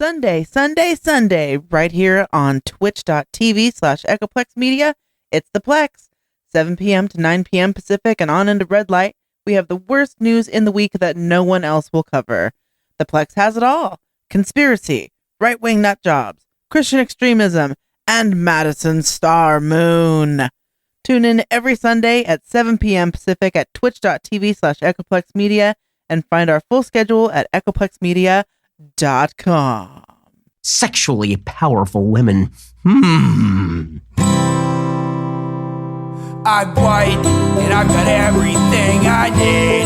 Sunday, right here on twitch.tv/Echoplex Media. It's the Plex. 7 p.m. to 9 p.m. Pacific and on into red light. We have the worst news in the week that no one else will cover. The Plex has it all. Conspiracy, right-wing nut jobs, Christian extremism, and Madison Star Moon. Tune in every Sunday at 7 p.m. Pacific at twitch.tv/Echoplex Media and find our full schedule at echoplexmedia.com. Sexually powerful women. I'm white, and I've got everything I need.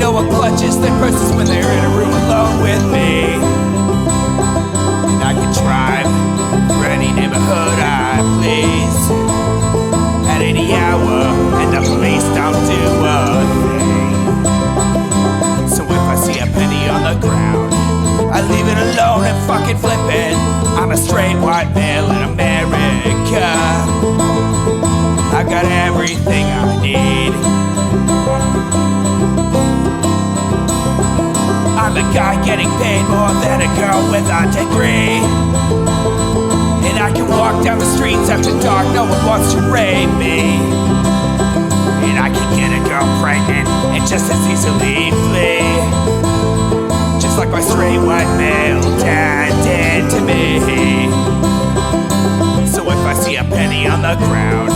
No one clutches their purses when they're in a room alone with me. And I can drive for any neighborhood I please at any hour, and the police don't do a thing. So if I see a penny on the ground, I leave it alone and fucking flip it. I'm a straight white male in America. I've got everything I need. I'm a guy getting paid more than a girl with a degree. And I can walk down the streets after dark, no one wants to rape me. And I can get a girl pregnant and just as easily flee. Just like my straight white male dad did to me. So if I see a penny on the ground,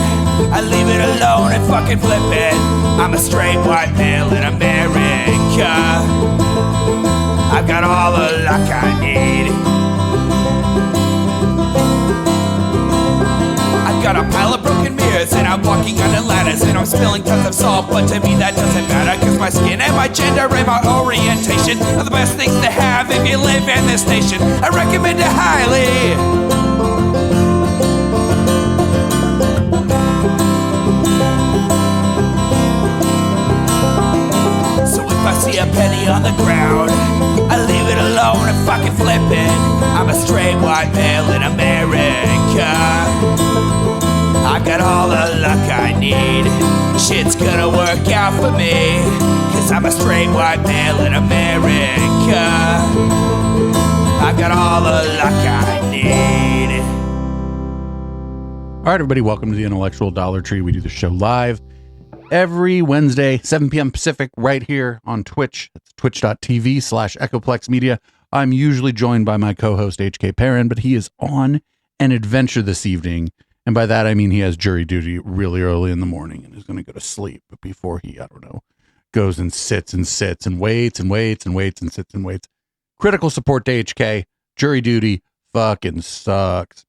I leave it alone and fucking flip it. I'm a straight white male in America. I've got all the luck I need. I've got a pile of broken mirrors and I'm walking under ladders and I'm spilling tons of salt, but to me that doesn't matter, cause my skin and my gender and my orientation are the best things to have if you live in this nation. I recommend it highly. If I see a penny on the ground, I leave it alone and fucking flip it. I'm a straight white male in America. I've got all the luck I need. Shit's gonna work out for me, cause I'm a straight white male in America. I've got all the luck I need. All right, everybody, welcome to the Intellectual Dollar Tree. We do the show live every Wednesday, 7 p.m. Pacific, right here on Twitch. It's twitch.tv/Echoplex Media. I'm usually joined by my co-host, HK Perrin, but he is on an adventure this evening. And by that, I mean he has jury duty really early in the morning and is going to go to sleep. But before he, goes and sits and waits and waits and waits and sits and waits. Critical support to HK. Jury duty fucking sucks.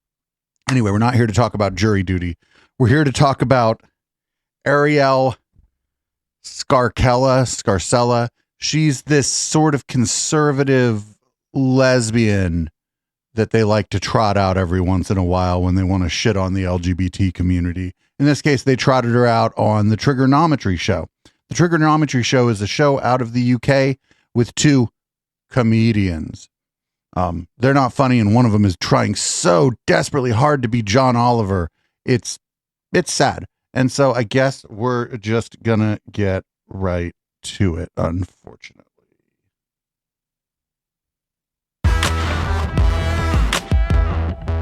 Anyway, we're not here to talk about jury duty. We're here to talk about Arielle Scarcella. She's this sort of conservative lesbian that they like to trot out every once in a while when they want to shit on the LGBT community. In this case, they trotted her out on the Trigonometry Show. The Trigonometry Show is a show out of the UK with two comedians. They're not funny, and one of them is trying so desperately hard to be John Oliver. It's sad. And so I guess we're just gonna get right to it, unfortunately.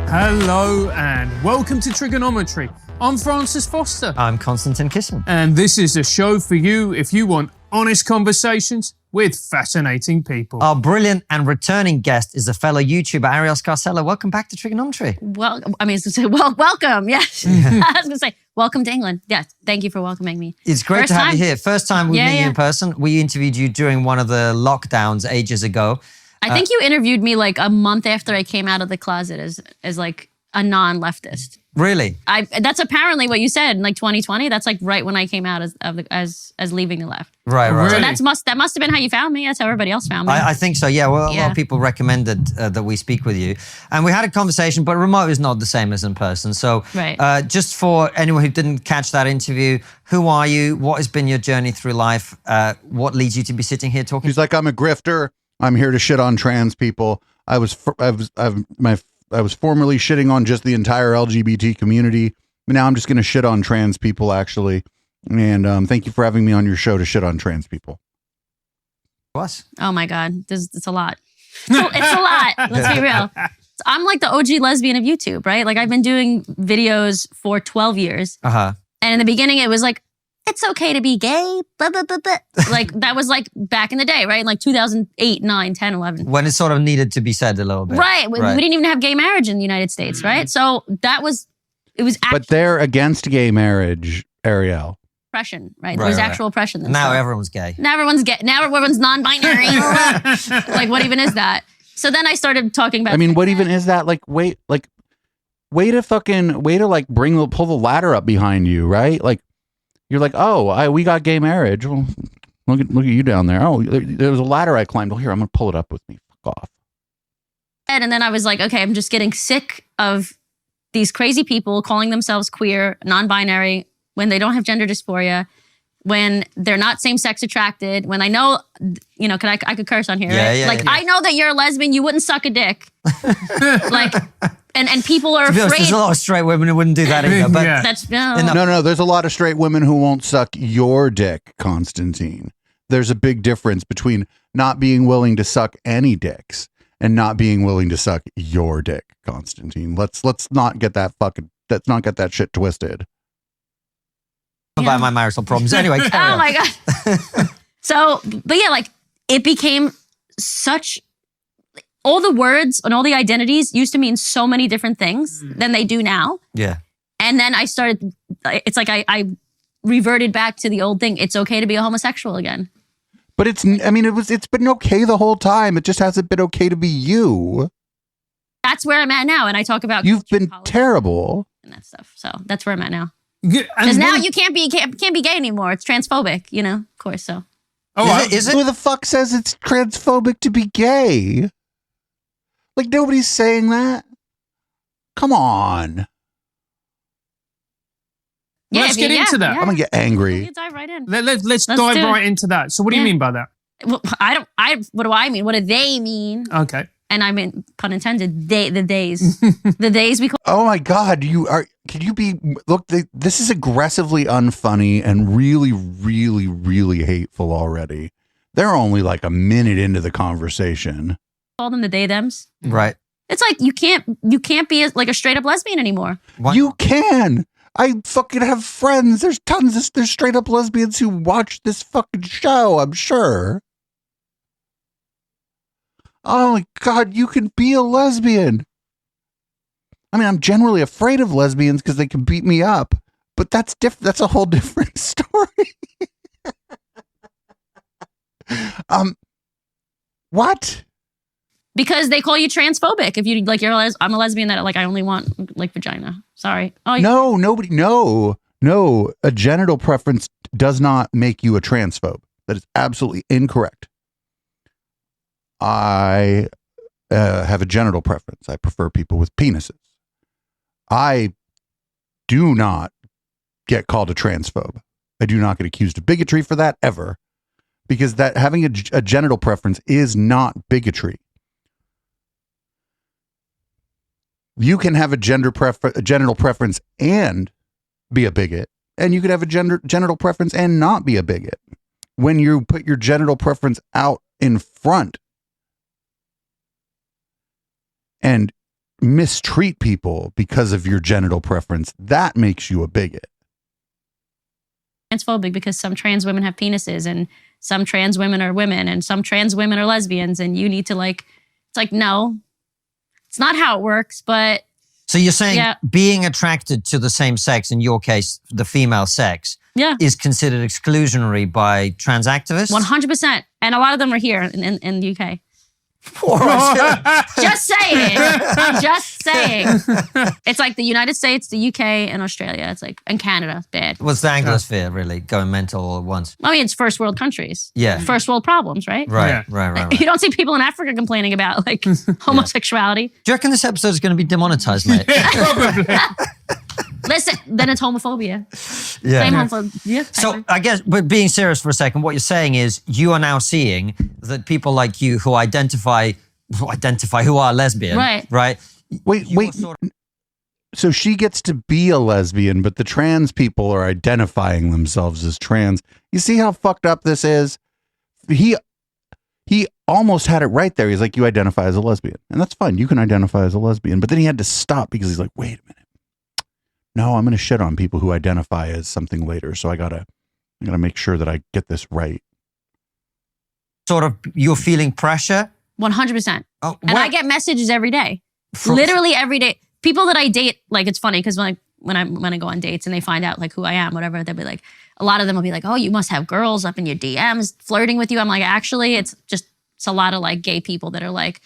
Hello and welcome to Trigonometry. I'm Francis Foster. I'm Konstantin Kissen. And this is a show for you if you want honest conversations with fascinating people. Our brilliant and returning guest is a fellow YouTuber, Arielle Scarcella. Welcome back to Trigonometry. Well, I mean, I was going to say, welcome. Yes. I was going to say, welcome to England. Yes. Thank you for welcoming me. It's great to have you here. First time we meet you in person. We interviewed you during one of the lockdowns ages ago. I think you interviewed me like a month after I came out of the closet as like a non-leftist. Really? That's apparently what you said in like 2020. That's like right when I came out as leaving the left. Right. So that must have been how you found me. That's how everybody else found me. I think so. Yeah. Well, a lot of people recommended that we speak with you, and we had a conversation. But remote is not the same as in person. So, just for anyone who didn't catch that interview, who are you? What has been your journey through life? What leads you to be sitting here talking? He's like, I'm a grifter. I'm here to shit on trans people. I was formerly shitting on just the entire LGBT community. But now I'm just going to shit on trans people, actually. And thank you for having me on your show to shit on trans people. What? Oh my God, it's a lot. It's a lot. Let's be real. I'm like the OG lesbian of YouTube, right? Like I've been doing videos for 12 years. And in the beginning it was like, it's okay to be gay, blah, blah, blah, blah. Like that was like back in the day, right? Like 2008, 9, 10, 11. When it sort of needed to be said a little bit. Right. We didn't even have gay marriage in the United States, right? So it was But they're against gay marriage, Arielle. oppression, right? There was actual oppression. Now everyone's gay. Now everyone's gay. Now everyone's non-binary. Like what even is that? So then I started talking about. I mean, what even is that? Like, way to like pull the ladder up behind you, right? Like, you're like, oh, we got gay marriage. Well, look at you down there. Oh, there was a ladder I climbed. Well, here, I'm gonna pull it up with me. Fuck off. And then I was like, okay, I'm just getting sick of these crazy people calling themselves queer, non-binary, when they don't have gender dysphoria, when they're not same-sex attracted, when I know, I could curse on here, right? I know that you're a lesbian, you wouldn't suck a dick. Like, and people are afraid. There's a lot of straight women who wouldn't do that either. But that's no. There's a lot of straight women who won't suck your dick, Constantine. There's a big difference between not being willing to suck any dicks and not being willing to suck your dick, Constantine. Let's not get that shit twisted. About my marital problems. Anyway, oh my God. So, but yeah, like it became such, all the words and all the identities used to mean so many different things than they do now. Yeah. And then I started, it's like I reverted back to the old thing. It's okay to be a homosexual again. But it's been okay the whole time. It just hasn't been okay to be you. That's where I'm at now. And I talk about you've been terrible and that stuff. So that's where I'm at now. Because now you can't be gay anymore. It's transphobic, of course. So, is it? Who the fuck says it's transphobic to be gay? Like nobody's saying that. Come on. Yeah, let's get into that. I'm gonna get angry. Dive right in. Let's dive right into that. So, what do you mean by that? Well, what do I mean? What do they mean? Okay. And I mean, pun intended, the days we call. Oh my God, this is aggressively unfunny and really, really, really hateful already. They're only like a minute into the conversation. Call them the they thems. Right. It's like you can't be like a straight up lesbian anymore. What? You can. I fucking have friends. There's there's straight up lesbians who watch this fucking show, I'm sure. Oh my God, you can be a lesbian. I mean, I'm generally afraid of lesbians because they can beat me up, but that's different. That's a whole different story. What? Because they call you transphobic if you like I'm a lesbian that like I only want like vagina. Sorry. Oh no, nobody. No. A genital preference does not make you a transphobe. That is absolutely incorrect. I have a genital preference. I prefer people with penises. I do not get called a transphobe. I do not get accused of bigotry for that ever, because that having a genital preference is not bigotry. You can have a genital preference and be a bigot, and you could have a genital preference and not be a bigot. When you put your genital preference out in front and mistreat people because of your genital preference, that makes you a bigot. Transphobic because some trans women have penises and some trans women are women and some trans women are lesbians, and you need to it's like, no, it's not how it works. But so you're saying being attracted to the same sex, in your case, the female sex, is considered exclusionary by trans activists? 100%. And a lot of them are here in the UK. Just saying. I'm just saying. It's like the United States, the UK, and Australia. It's like, and Canada, bad. What's the Anglosphere really going mental all at once? I mean, it's first world countries. Yeah. First world problems, right? Right. You don't see people in Africa complaining about like homosexuality. Do you reckon this episode is going to be demonetized, mate? Probably. Listen, then it's homophobia. Yeah. Same homophobia. So I guess, but being serious for a second, what you're saying is you are now seeing that people like you who identify who are lesbian, right? Wait. So she gets to be a lesbian, but the trans people are identifying themselves as trans. You see how fucked up this is? he almost had it right there. He's like, you identify as a lesbian. And that's fine. You can identify as a lesbian. But then he had to stop because he's like, wait a minute. No, I'm going to shit on people who identify as something later. So I gotta make sure that I get this right. Sort of, you're feeling pressure? 100%. And I get messages every day. Literally every day. People that I date, like, it's funny because when I go on dates and they find out like who I am, whatever, they'll be like, a lot of them will be like, oh, you must have girls up in your DMs flirting with you. I'm like, actually, it's a lot of like gay people that are like,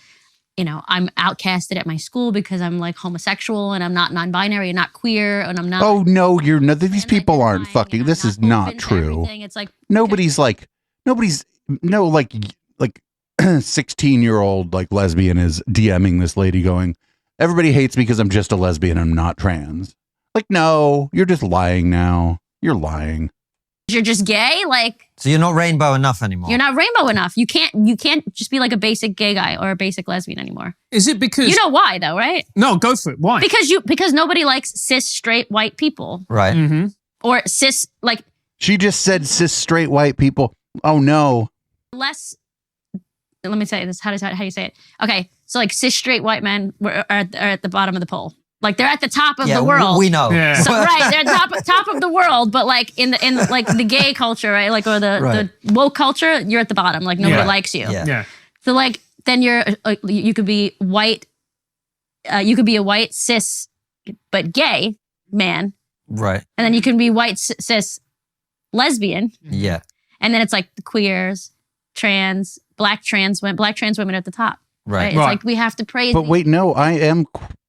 you know, I'm outcasted at my school because I'm like homosexual and I'm not non-binary and not queer and I'm not. Oh, no, you're not. These people aren't fucking. This is not true. It's like nobody's like 16-year-old like lesbian is DMing this lady going, everybody hates me because I'm just a lesbian. I'm not trans. Like, no, you're just lying now. You're lying. You're just gay, like. So you're not rainbow enough anymore. You're not rainbow enough. You can't just be like a basic gay guy or a basic lesbian anymore. Is it because you know why though, right? No, go for it. Why? Because nobody likes cis straight white people, right? Mm-hmm. Or cis like. She just said cis straight white people. Oh no. Less. Let me say this. How do you say it? Okay, so like cis straight white men are at the bottom of the pole. Like they're at the top of the world. We know. Yeah. So, right, they're top of the world, but like in like the gay culture, right? Like or the woke culture, you're at the bottom. Like nobody likes you. Yeah. So like then you could be white. You could be a white cis but gay man. Right. And then you can be white cis lesbian. Yeah. And then it's like the queers, trans, black trans women are at the top. Right. It's like we have to praise. But wait, no, I am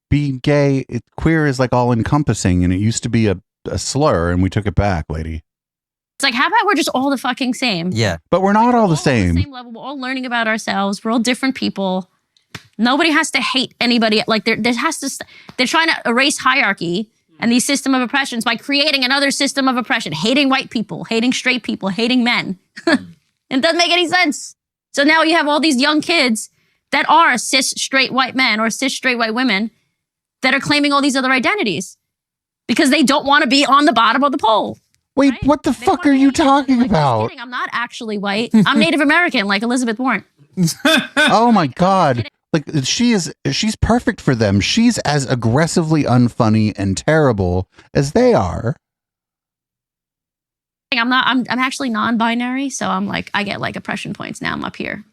being gay. Queer is like all encompassing, and it used to be a slur, and we took it back, lady. It's like, how about we're just all the fucking same? Yeah. But we're not all the On same. the same level. We're all learning about ourselves. We're all different people. Nobody has to hate anybody. Like they're trying to erase hierarchy and these system of oppressions by creating another system of oppression, hating white people, hating straight people, hating men. It doesn't make any sense. So now you have all these young kids that are cis straight white men or cis straight white women that are claiming all these other identities because they don't want to be on the bottom of the pole. Wait, right? what the fuck are you talking about? Kidding, I'm not actually white. I'm Native American, like Elizabeth Warren. Oh my God. Like she's perfect for them. She's as aggressively unfunny and terrible as they are. I'm actually non-binary, so I'm like, I get like oppression points now. I'm up here.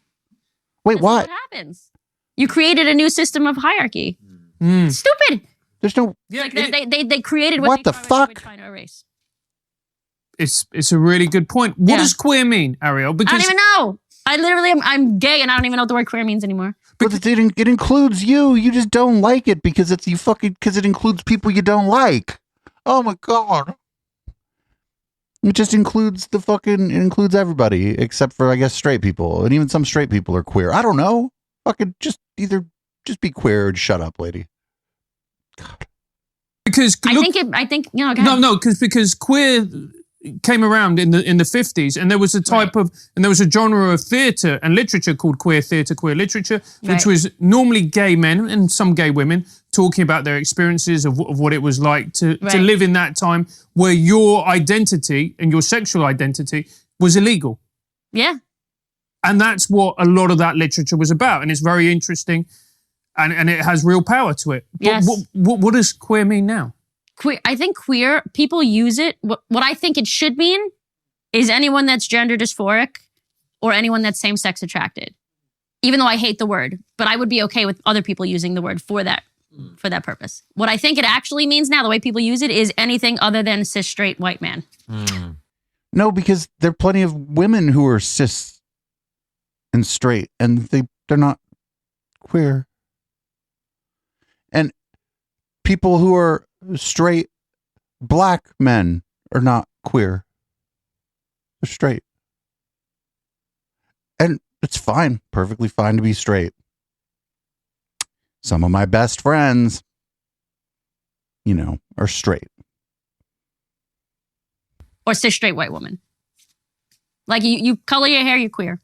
Wait, what? What happens? You created a new system of hierarchy. Stupid. There's no. Yeah, Like they created What the fuck? Trying to erase. It's a really good point. What does queer mean, Arielle? I Because don't even know. I literally I'm gay and I don't even know what the word queer means anymore. But it includes you. You just don't like it because it includes people you don't like. Oh my God. It just includes it includes everybody except for, I guess, straight people. And even some straight people are queer. I don't know. Fucking just be queer or shut up, lady. God. because I think you know. Go ahead. no, because queer came around in the 50s, and there was a type of, and there was a genre of theatre and literature called queer theatre, queer literature, which was normally gay men and some gay women talking about their experiences of what it was like to live in that time where your identity and your sexual identity was illegal. Yeah. And that's what a lot of that literature was about, and it's very interesting, and it has real power to it. But Yes. what does queer mean now? Queer. I think queer people use it. What I think it should mean is anyone that's gender dysphoric or anyone that's same-sex attracted. Even though I hate the word, but I would be okay with other people using the word for that purpose. What I think it actually means now, the way people use it, is anything other than cis straight white man. No, because there are plenty of women who are cis and straight, and they're not queer. And people who are straight black men are not queer. They're straight. And it's fine, perfectly fine to be straight. Some of my best friends, are straight. Or cis straight white woman. Like you color your hair, you're queer.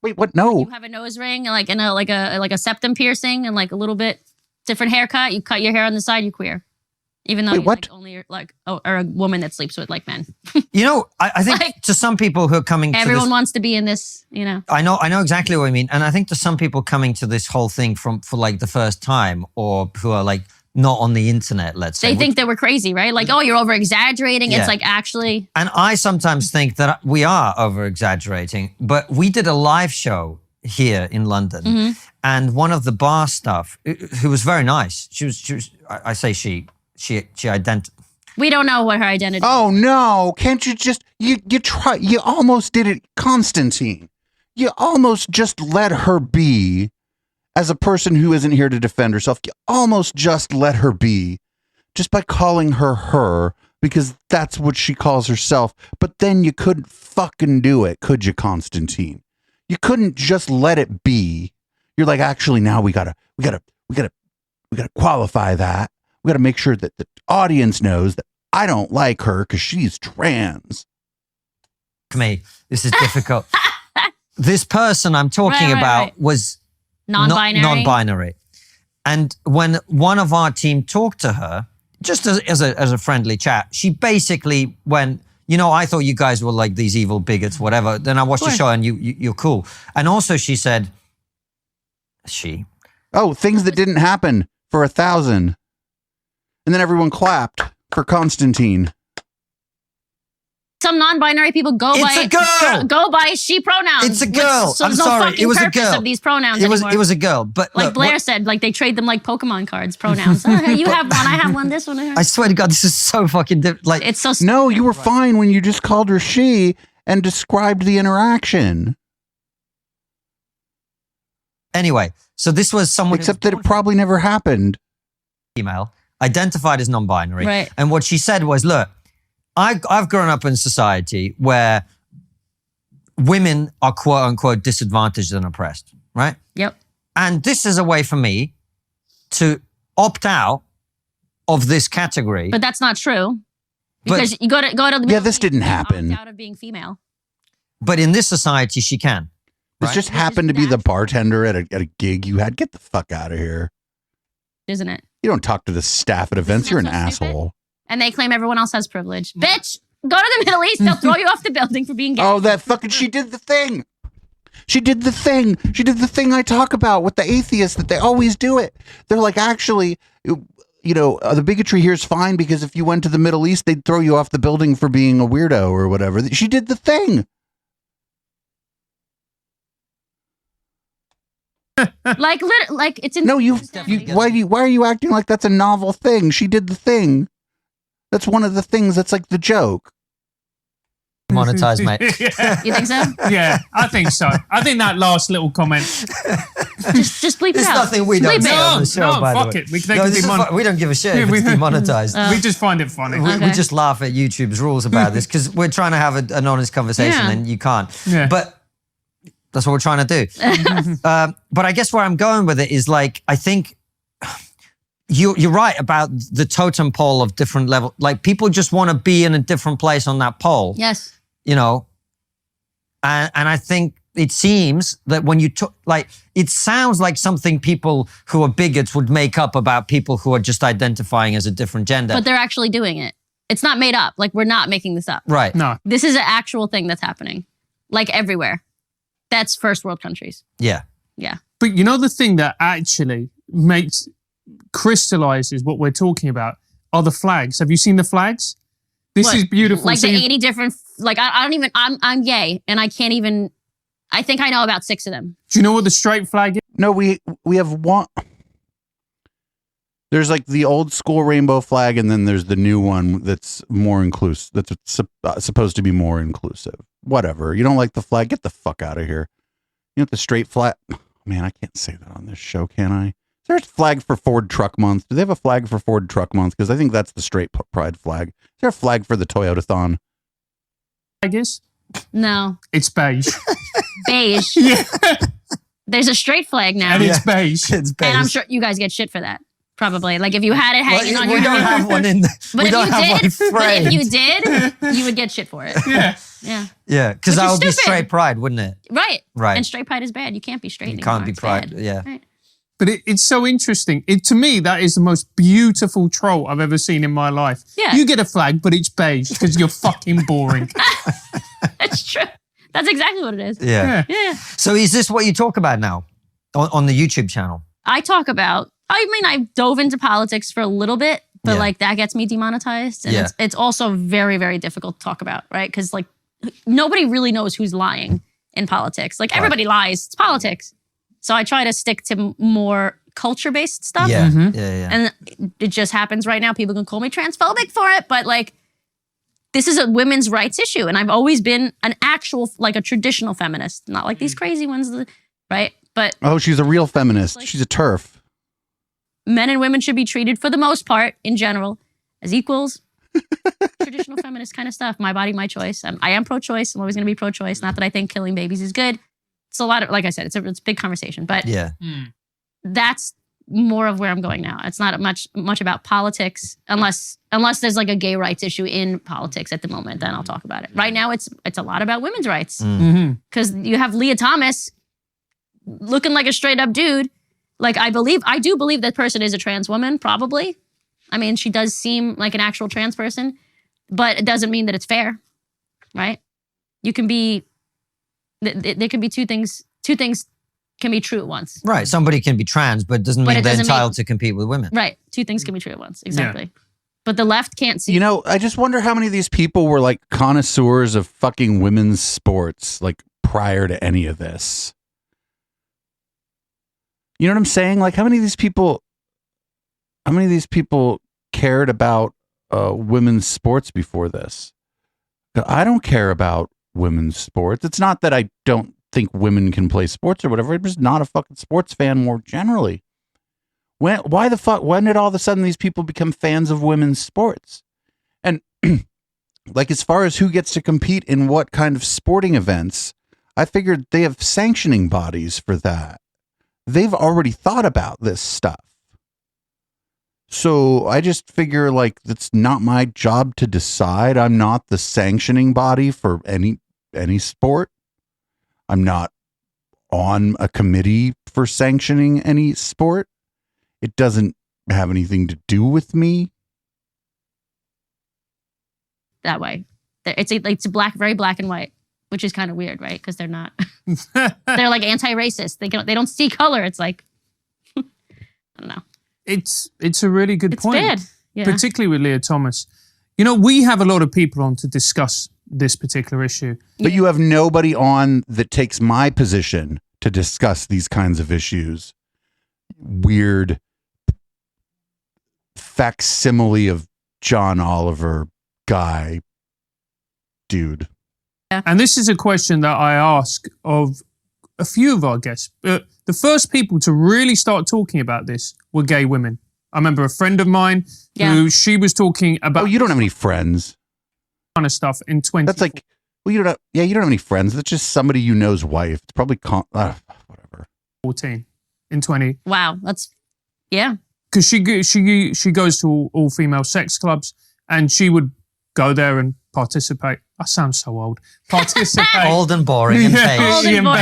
Wait, what? No. You have a nose ring, like and a septum piercing, and like a little bit different haircut. You cut your hair on the side, you're queer. Even though Wait, he's what? like only like or a woman that sleeps with like men. You know, I think Like, to some people who are coming to Everyone this, wants to be in this, you know. I know exactly what I mean. And I think to some people coming to this whole thing for like the first time, or who are like not on the internet, let's say. They think that we're crazy, right? Like, oh, you're over exaggerating. Yeah. It's like actually. And I sometimes think that we are over exaggerating, but we did a live show here in London, and one of the bar staff, who was very nice, she was I say she We don't know what her identity is. Oh no! Can't you just you try? You almost did it, Constantine. You almost just let her be, as a person who isn't here to defend herself. You almost just let her be, just by calling her, because that's what she calls herself. But then you couldn't fucking do it, could you, Constantine? You couldn't just let it be. You're like, actually, now we gotta qualify that. We gotta make sure that the audience knows that I don't like her because she's trans. me. This is difficult. This person I'm talking about was non-binary. Non-binary. And when one of our team talked to her, just as a friendly chat, she basically went, you know, I thought you guys were like these evil bigots, whatever. Then I watched the show and you're cool. And also she said, oh, things that didn't happen for 1,000. And then everyone clapped for Constantine. Some non-binary people go by she pronouns. It's a girl. So I'm there's no sorry. fucking It was a purpose girl. of these pronouns It was a girl. But like look, Blair said, like they trade them like Pokemon cards. Pronouns. Oh, hey, you have one. I have one. This one. I swear to God, this is so fucking like it's so. No, you were fine when you just called her she and described the interaction. Anyway, so this was someone, except that it probably never happened. Female, identified as non-binary, Right. And what she said was, look, I've grown up in a society where women are quote unquote disadvantaged and oppressed, right? Yep. And this is a way for me to opt out of this category. But that's not true. Because you go to the Yeah, this didn't happen. Opt out of being female. But in this society, she can. This Right? just happened to be the bartender at a gig you had. Get the fuck out of here. Isn't it? You don't talk to the staff at events. You're an so stupid? asshole. And they claim everyone else has privilege. Bitch, go to the Middle East. They'll throw you off the building for being gay. Oh, that fucking, she did the thing. She did the thing. She did the thing I talk about with the atheists, that they always do it. They're like, actually, you know, the bigotry here is fine because if you went to the Middle East, they'd throw you off the building for being a weirdo or whatever. She did the thing. like it's in No, why are you acting like that's a novel thing? She did the thing. That's one of the things that's like the joke. Monetized, mate. You think so? Yeah, I think so. I think that last little comment. just bleep it There's out. nothing we don't Bleep say it. on the show, No, by the fuck way. it. They can be we don't give a shit Yeah, if it's we- demonetized. We just find it funny. We just laugh at YouTube's rules about this because we're trying to have an honest conversation Yeah. and you can't. Yeah. But that's what we're trying to do. But I guess where I'm going with it is like, I think you're right about the totem pole of different level. Like people just want to be in a different place on that pole. Yes. You know, and I think it seems that when you like, it sounds like something people who are bigots would make up about people who are just identifying as a different gender. But they're actually doing it. It's not made up. Like we're not making this up. Right. No. This is an actual thing that's happening. Like everywhere. That's first world countries. Yeah. Yeah. But you know the thing that actually crystallizes what we're talking about are the flags. Have you seen the flags? This What? is beautiful. Like So the you- 80 different, like I don't even, I'm gay and I can't even, I think I know about 6 of them. Do you know what the straight flag is? No, we have one. There's like the old school rainbow flag, and then there's the new one that's more inclusive. That's supposed to be more inclusive. Whatever. You don't like the flag? Get the fuck out of here. You know the straight flag? Man, I can't say that on this show, can I? Is there a flag for Ford Truck Month? Do they have a flag for Ford Truck Month? Because I think that's the straight pride flag. Is there a flag for the Toyotathon? Flag is? No. It's beige. Beige. Yeah. There's a straight flag now. And it's beige. It's beige. And I'm sure you guys get shit for that. Probably. Like if you had it hanging on your we don't hand. have one in the, But we don't have one but framed. if you did, you would get shit for it. Yeah. Yeah. Yeah, because Which that is would be stupid. straight pride, wouldn't it? Right. Right. And straight pride is bad. You can't be straight You anymore. can't be It's pride. bad. Yeah. Right. But it's so interesting. To me, that is the most beautiful troll I've ever seen in my life. Yeah. You get a flag, but it's beige because you're fucking boring. That's true. That's exactly what it is. Yeah. So is this what you talk about now on the YouTube channel? I dove into politics for a little bit, but like that gets me demonetized. And it's also very, very difficult to talk about, right? Because like nobody really knows who's lying in politics. Like everybody lies. It's politics. So I try to stick to more culture-based stuff. Yeah. And it just happens right now. People can call me transphobic for it, but like this is a women's rights issue. And I've always been an actual, like a traditional feminist, not like these crazy ones, right? But oh, she's a real feminist. She's a TERF. Men and women should be treated for the most part in general as equals. Traditional feminist kind of stuff. My body, my choice. I am pro-choice. I'm always going to be pro-choice. Not that I think killing babies is good. It's a lot of, like I said, it's a big conversation, but that's more of where I'm going now. It's not much about politics unless there's like a gay rights issue in politics at the moment, then I'll talk about it. Right now, it's a lot about women's rights because you have Leah Thomas looking like a straight up dude. Like I do believe that person is a trans woman, probably. I mean, she does seem like an actual trans person, but it doesn't mean that it's fair, right? You can be. There can be two things can be true at once. Right. Somebody can be trans, but it doesn't mean they're entitled to compete with women. Right. Two things can be true at once. Exactly. Yeah. But the left can't see. You know, I just wonder how many of these people were like connoisseurs of fucking women's sports, like prior to any of this. You know what I'm saying? Like how many of these people cared about women's sports before this? I don't care about women's sports. It's not that I don't think women can play sports or whatever. I'm just not a fucking sports fan more generally. When did all of a sudden these people become fans of women's sports? And like as far as who gets to compete in what kind of sporting events, I figured they have sanctioning bodies for that. They've already thought about this stuff. So I just figure like that's not my job to decide. I'm not the sanctioning body for any sport. I'm not on a committee for sanctioning any sport. It doesn't have anything to do with me. That way. It's very black and white, which is kind of weird, right? Because they're not. They're like anti-racist. They don't see color. It's like, I don't know. It's a really good point. It's bad. Yeah. Particularly with Leah Thomas. You know, we have a lot of people on to discuss this particular issue. But you have nobody on that takes my position to discuss these kinds of issues. Weird facsimile of John Oliver guy dude. Yeah. And this is a question that I ask of a few of our guests. The first people to really start talking about this were gay women. I remember a friend of mine who she was talking about. Oh, you don't have any friends. Kind of stuff in 20. That's like, well, you don't have any friends. That's just somebody you know's wife. It's probably whatever. 14 in 20. Wow, that's because she goes to all female sex clubs and she would go there and participate. I sound so old. Participate. Old and boring and beige. Old and boring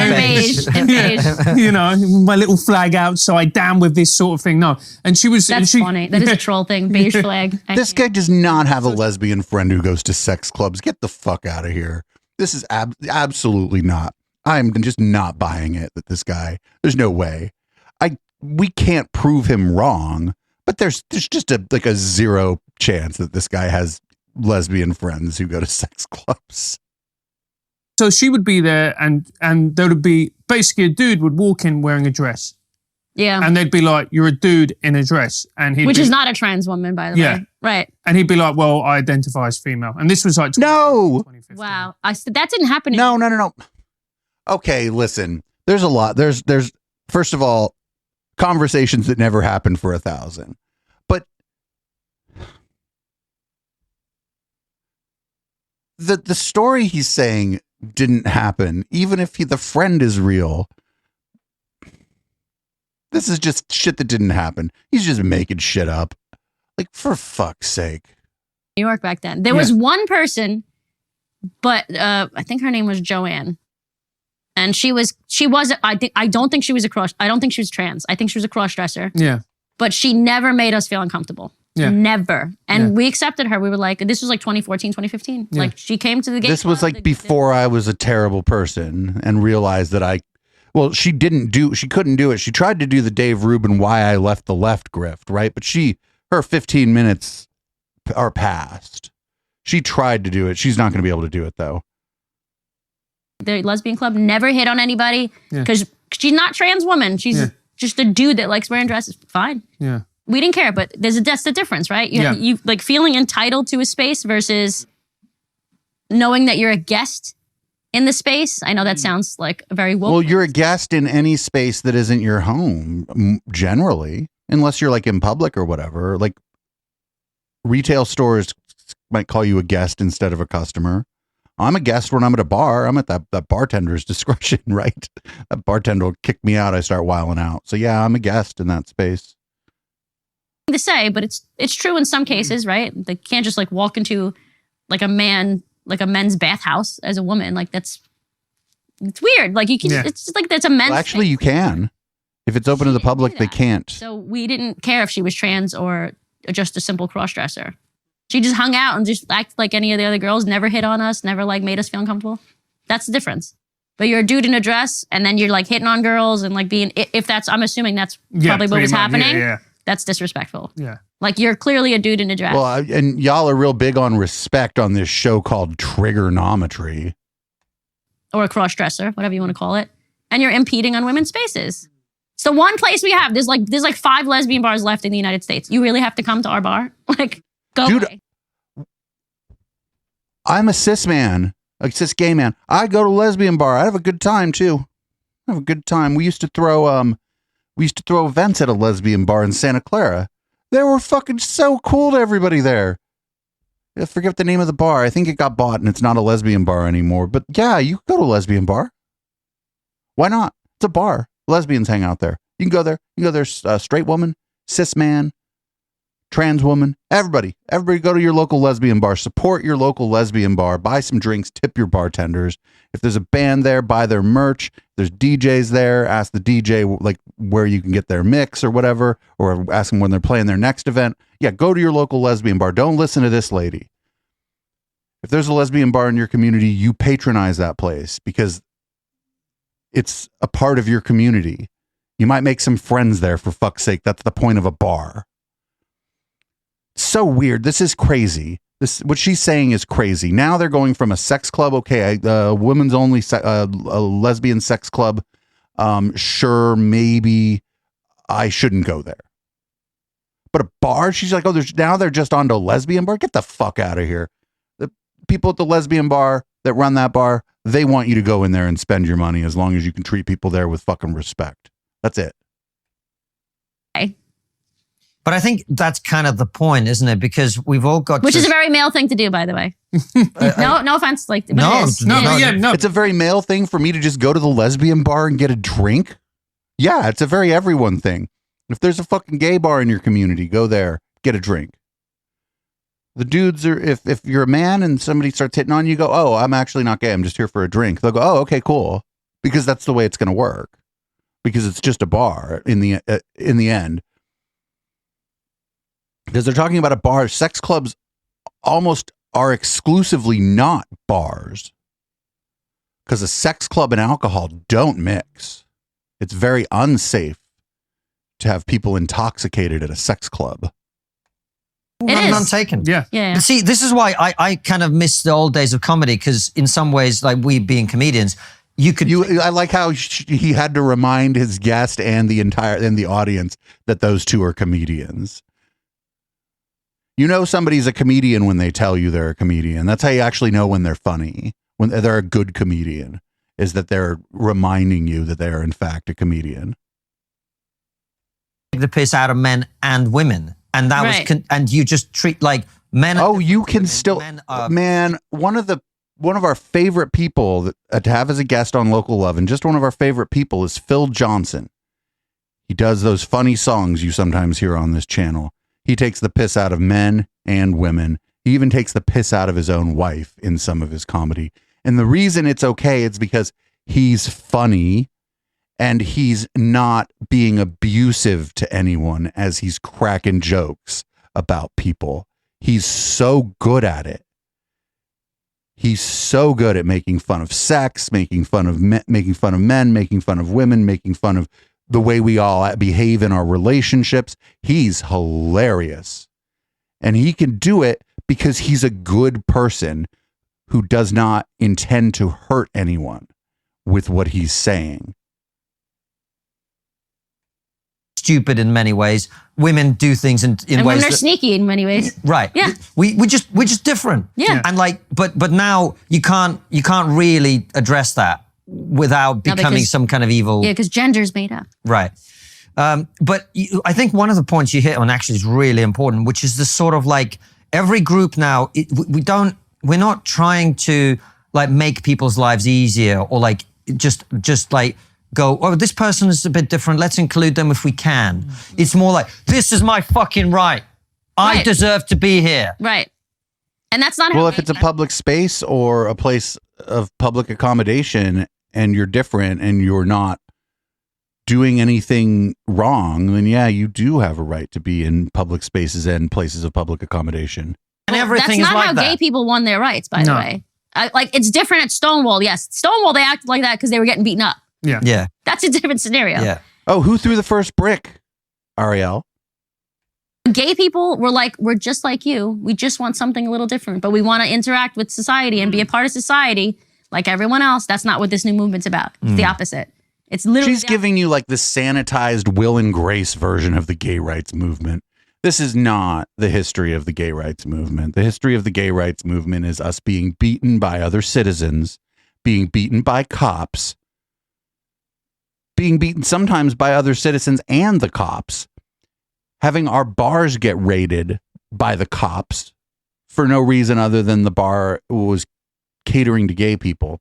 and beige. You know, my little flag outside, down with this sort of thing. No. And she was... That's funny. That is a troll thing. Beige flag. This guy does not have a lesbian friend who goes to sex clubs. Get the fuck out of here. This is absolutely not. I'm just not buying it that this guy... There's no way. We can't prove him wrong, but there's just a zero chance that this guy has lesbian friends who go to sex clubs. So she would be there and there would be basically a dude would walk in wearing a dress. Yeah. And they'd be like, you're a dude in a dress. And Which is not a trans woman, by the way. Right. And he'd be like, well, I identify as female. And this was like... No! Wow. That didn't happen. No. Okay, listen. There's a lot. There's first of all, conversations that never happened for 1,000. But the story he's saying didn't happen, even if the friend is real. This is just shit that didn't happen. He's just making shit up. Like, for fuck's sake. New York back then. There was one person, but I think her name was Joanne. And she was, I don't think she was trans. I think she was a cross-dresser. Yeah. But she never made us feel uncomfortable. Yeah. Never. And we accepted her. We were like, this was like 2014, 2015. Yeah. Like she came to the gay This was club, like before I was a terrible person and realized that she couldn't do it. She tried to do the Dave Rubin Why I Left the Left grift, right? But her 15 minutes are past. She tried to do it. She's not going to be able to do it though. The lesbian club never hit on anybody because she's not trans woman. She's just a dude that likes wearing dresses. Fine. Yeah. We didn't care, but that's the difference, right? You like feeling entitled to a space versus knowing that you're a guest in the space. I know that sounds like a very woke. Well, you're a guest in any space that isn't your home, generally, unless you're like in public or whatever. Like retail stores might call you a guest instead of a customer. I'm a guest when I'm at a bar. I'm at that bartender's discretion, right? That bartender will kick me out. I start wilding out. So yeah, I'm a guest in that space. To say, but it's true in some cases, right? They can't just like walk into like a men's bathhouse as a woman. Like it's weird. Like you can, it's just like that's a men's. Well, actually, you can. If it's open to the public, they can't. So we didn't care if she was trans or just a simple cross-dresser. She just hung out and just acted like any of the other girls, never hit on us, never like made us feel uncomfortable. That's the difference. But you're a dude in a dress and then you're like hitting on girls and like being, I'm assuming that's probably what was happening. Yeah. That's disrespectful. Yeah. Like you're clearly a dude in a dress. Well, and y'all are real big on respect on this show called Trigonometry. Or a cross-dresser, whatever you want to call it. And you're impeding on women's spaces. It's the one place we have. There's like 5 lesbian bars left in the United States. You really have to come to our bar? Like, go away. I'm a cis man, a cis gay man. I go to a lesbian bar. I have a good time too. I have a good time. We used to throw events at a lesbian bar in Santa Clara. They were fucking so cool to everybody there. I forget the name of the bar. I think it got bought and it's not a lesbian bar anymore. But yeah, you can go to a lesbian bar. Why not? It's a bar. Lesbians hang out there. You can go there. You can go there. Straight woman, cis man, trans woman, everybody go to your local lesbian bar. Support your local lesbian bar. Buy some drinks. Tip your bartenders. If there's a band there, buy their merch. If there's DJs there, ask the DJ like where you can get their mix or whatever, or ask them when they're playing their next event. Yeah, go to your local lesbian bar. Don't listen to this lady. If there's a lesbian bar in your community, you patronize that place because it's a part of your community. You might make some friends there, for fuck's sake. That's the point of a bar. So weird. This is crazy. What she's saying is crazy. Now they're going from a sex club. Okay, women's only, a lesbian sex club. Sure, maybe I shouldn't go there. But a bar, she's like, now they're just onto a lesbian bar. Get the fuck out of here. The people at the lesbian bar that run that bar, they want you to go in there and spend your money as long as you can treat people there with fucking respect. That's it. But I think that's kind of the point, isn't it? Because we've all got... Which is a very male thing to do, by the way. No offense. But no, it is. no. It's a very male thing for me to just go to the lesbian bar and get a drink. Yeah, it's a very everyone thing. If there's a fucking gay bar in your community, go there, get a drink. The dudes are, if you're a man and somebody starts hitting on you, go, oh, I'm actually not gay. I'm just here for a drink. They'll go, oh, okay, cool. Because that's the way it's going to work. Because it's just a bar in the end. Because they're talking about a bar. Sex clubs almost are exclusively not bars. Because a sex club and alcohol don't mix. It's very unsafe to have people intoxicated at a sex club. None taken. Yeah. But see, this is why I kind of miss the old days of comedy, because in some ways, like we being comedians, I like how he had to remind his guest and the audience that those two are comedians. You know somebody's a comedian when they tell you they're a comedian. That's how you actually know when they're funny, when they're a good comedian, is that they're reminding you that they are in fact a comedian. The piss out of men and women, and that was and you just treat like men. Oh, you can still, man. One of our favorite people to have as a guest on Local Love, and just one of our favorite people, is Phil Johnson. He does those funny songs you sometimes hear on this channel. He takes the piss out of men and women. He even takes the piss out of his own wife in some of his comedy. And the reason it's okay is because he's funny, and he's not being abusive to anyone as he's cracking jokes about people. He's so good at it. He's so good at making fun of sex, making fun of men, making fun of women, making fun of the way we all behave in our relationships. He's hilarious. And he can do it because he's a good person who does not intend to hurt anyone with what he's saying. Stupid in many ways. Women do things in and ways women are sneaky in many ways. Right. Yeah. We're just different. Yeah. And like, but now you can't really address that without becoming some kind of evil. Yeah, because gender's made up. Right. But I think one of the points you hit on actually is really important, which is the sort of like every group now, we're not trying to like make people's lives easier or like just like go, oh, this person is a bit different. Let's include them if we can. Mm-hmm. It's more like, this is my fucking right. I deserve to be here. Right. And that's not well, if it's a public space or a place of public accommodation and you're different and you're not doing anything wrong, then yeah, you do have a right to be in public spaces and places of public accommodation. And everything is like that. That's not how gay people won their rights, by the way. Like, it's different at Stonewall, yes. Stonewall, they acted like that because they were getting beaten up. Yeah. Yeah. That's a different scenario. Yeah. Oh, who threw the first brick? Arielle. Gay people were like, we're just like you. We just want something a little different, but we want to interact with society and be a part of society like everyone else. That's not what this new movement's about. It's the opposite. It's literally She's giving you like the sanitized Will and Grace version of the gay rights movement. This is not the history of the gay rights movement. The history of the gay rights movement is us being beaten by other citizens, being beaten by cops, being beaten sometimes by other citizens and the cops, having our bars get raided by the cops for no reason other than the bar was catering to gay people.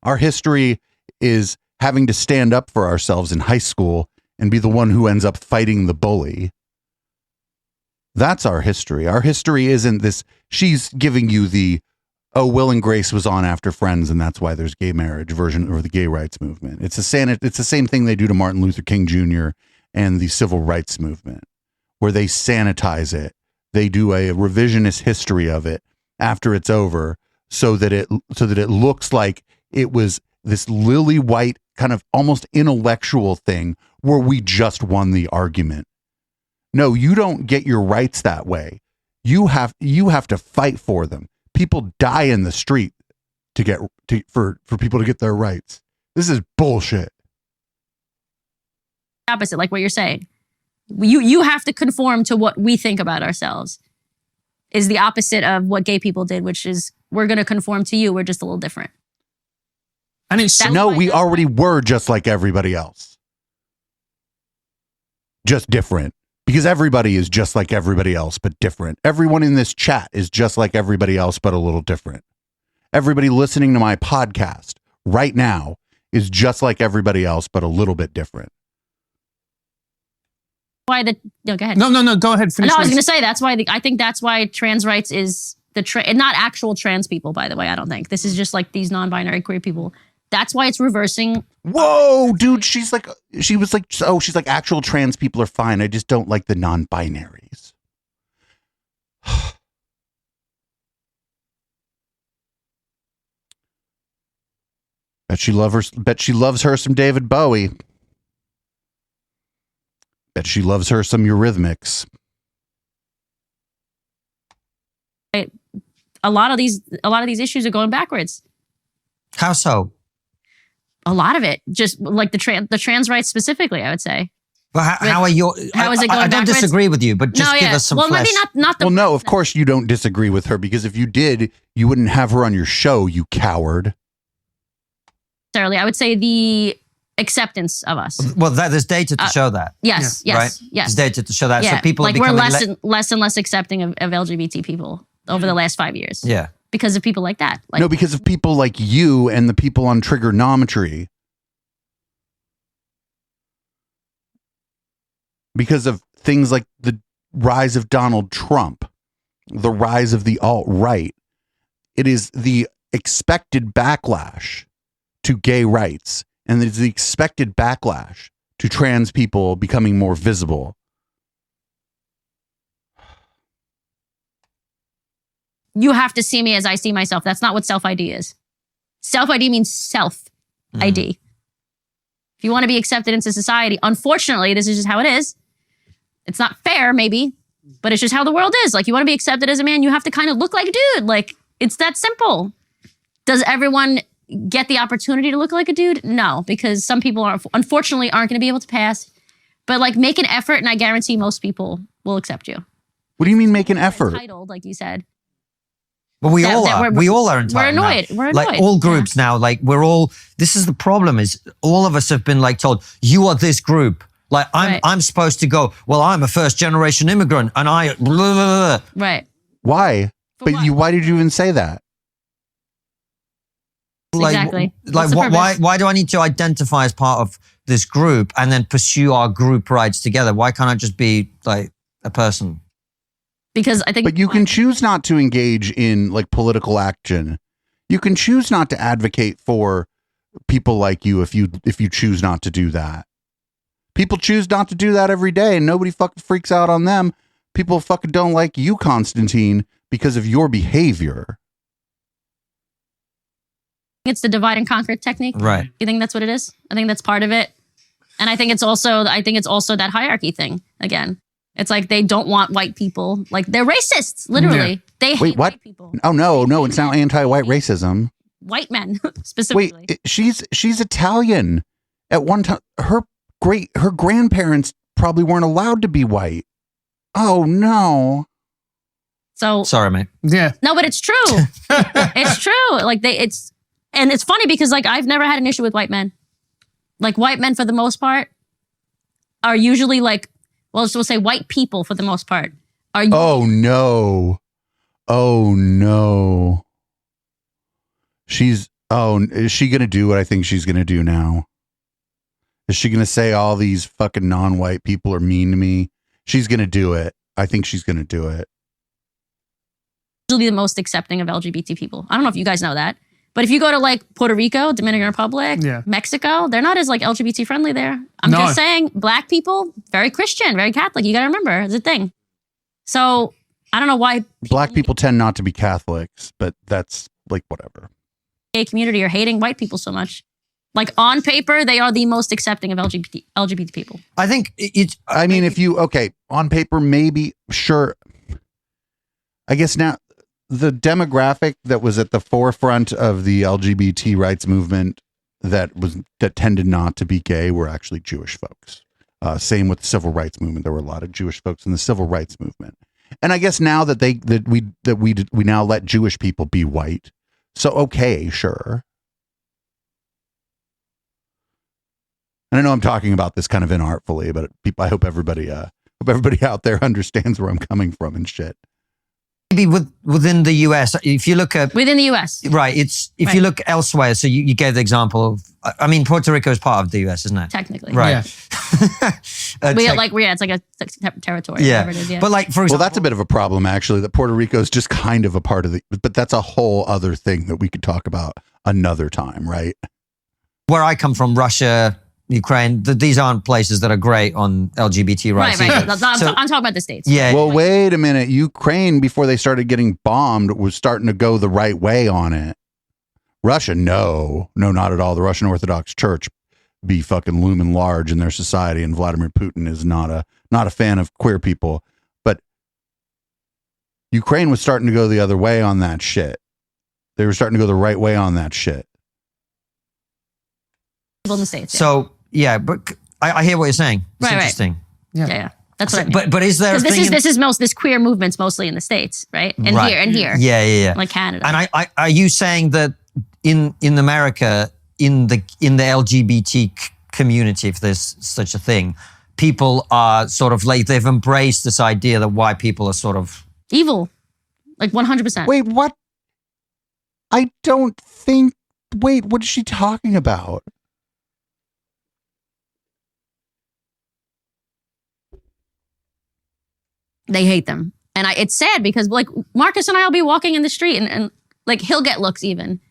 Our history is having to stand up for ourselves in high school and be the one who ends up fighting the bully. That's our history. Our history isn't this. She's giving you the, oh, Will and Grace was on after Friends, and that's why there's gay marriage version or the gay rights movement. It's the same thing they do to Martin Luther King Jr. and the civil rights movement, where they sanitize it. They do a revisionist history of it after it's over, so that it looks like it was this lily white kind of almost intellectual thing where we just won the argument. No, you don't get your rights that way. You have to fight for them. People die in the street for people to get their rights. This is bullshit. opposite, like what you're saying. You have to conform to what we think about ourselves. Is the opposite of what gay people did, which is we're going to conform to you. We're just a little different. And it's no, we already were just like everybody else. Just different. Because everybody is just like everybody else, but different. Everyone in this chat is just like everybody else, but a little different. Everybody listening to my podcast right now is just like everybody else, but a little bit different. Why no, go ahead. No, go ahead. Finish. No, I was going to say that's why I think that's why trans rights is not actual trans people, by the way. I don't think this is just like these non-binary queer people. That's why it's reversing. Whoa, dude, she's like actual trans people are fine. I just don't like the non-binaries. Bet she loves her some David Bowie. Bet she loves her some Eurythmics. A lot of these issues are going backwards. How so? A lot of it, just like the trans rights specifically, I would say. But how is it going I don't backwards? disagree with you, but just give us some flesh. Maybe not the. Well, no, of course you don't disagree with her, because if you did, you wouldn't have her on your show, you coward. Necessarily, I would say the acceptance of us. Well, there's data to show that. Yes, Right? yes. There's data to show that. Yeah, So people like are we're becoming less and less accepting of LGBT people over the last 5 years. Yeah. Because of people like that. Like, No, because of people like you and the people on trigonometry. Because of things like the rise of Donald Trump, the rise of the alt-right. It is the expected backlash to gay rights, and there's the expected backlash to trans people becoming more visible. You have to see me as I see myself. That's not what self-ID is. Self-ID means self-ID. If you want to be accepted into society, unfortunately, this is just how it is. It's not fair, maybe, but it's just how the world is. Like, you want to be accepted as a man, you have to kind of look like a dude. Like, it's that simple. Does everyone get the opportunity to look like a dude? No, because some people unfortunately aren't going to be able to pass. But like, make an effort, and I guarantee most people will accept you. What do you mean make an effort? Entitled, like you said. Well, we all are. We all are entitled. We're annoyed. Now. We're annoyed. Like all groups now, like we're all, this is the problem is all of us have been like told, you are this group. Like I'm supposed to go, well, I'm a first generation immigrant and I, blah, blah, blah. Right. Why? But why did you even say that? Like, exactly. Like why do I need to identify as part of this group and then pursue our group rights together? Why can't I just be like a person? Because I think, but you can choose not to engage in like political action. You can choose not to advocate for people like you if you choose not to do that. People choose not to do that every day, and nobody fucking freaks out on them. People fucking don't like you, Constantine, because of your behavior. it's the divide and conquer technique. Right. You think that's what it is? I think that's part of it. And I think it's also that hierarchy thing again. It's like they don't want white people. Like they're racists, literally. Yeah. They hate white people. Oh no, it's now anti-white racism. White men specifically. Wait, she's Italian. At one time, her grandparents probably weren't allowed to be white. Oh no. So sorry, mate. Yeah. No, but it's true. It's true. Like and it's funny because like I've never had an issue with white men. Like white men for the most part are usually like, well, we'll say white people for the most part are. Oh no. Is she going to do what I think she's going to do now? Is she going to say all these fucking non-white people are mean to me? She's going to do it. I think she's going to do it. Usually the most accepting of LGBT people. I don't know if you guys know that. But if you go to like Puerto Rico, Dominican Republic, Mexico, they're not as like LGBT friendly there. I'm just saying, black people, very Christian, very Catholic. You got to remember, it's a thing. So I don't know why. Black people tend not to be Catholics, but that's like whatever. Gay community are hating white people so much. Like on paper, they are the most accepting of LGBT people. I think it's. I mean, on paper, maybe, sure. I guess now the demographic that was at the forefront of the LGBT rights movement that tended not to be gay were actually Jewish folks. Same with the civil rights movement. There were a lot of Jewish folks in the civil rights movement. And I guess now that we now let Jewish people be white. So, okay, sure. And I know I'm talking about this kind of inartfully, but I hope everybody out there understands where I'm coming from and shit. Maybe within the US, if you look at within the US, right? If you look elsewhere. So you gave the example of, I mean, Puerto Rico is part of the US, isn't it? Technically, right? Yeah. It's like a territory. Yeah, it is, yeah. But like for example, well, that's a bit of a problem actually. That Puerto Rico is just kind of a part of but that's a whole other thing that we could talk about another time, right? Where I come from, Russia, Ukraine, these aren't places that are great on LGBT rights. Right. I'm talking about the States. Yeah. Well, wait a minute. Ukraine, before they started getting bombed, was starting to go the right way on it. Russia, no, not at all. The Russian Orthodox Church be fucking looming large in their society, and Vladimir Putin is not a fan of queer people. But Ukraine was starting to go the other way on that shit. They were starting to go the right way on that shit. In the States, so yeah, but I hear what you're saying. It's interesting. Right. Yeah. That's what I mean. But is there? This queer movement's mostly in the States, right? And here. Yeah. Like Canada. And are you saying that in America, in the LGBT community, if there's such a thing, people are sort of like they've embraced this idea that white people are sort of evil, like 100%. Wait, what? I don't think. Wait, what is she talking about? They hate them. And it's sad because like Marcus and I will be walking in the street and like he'll get looks even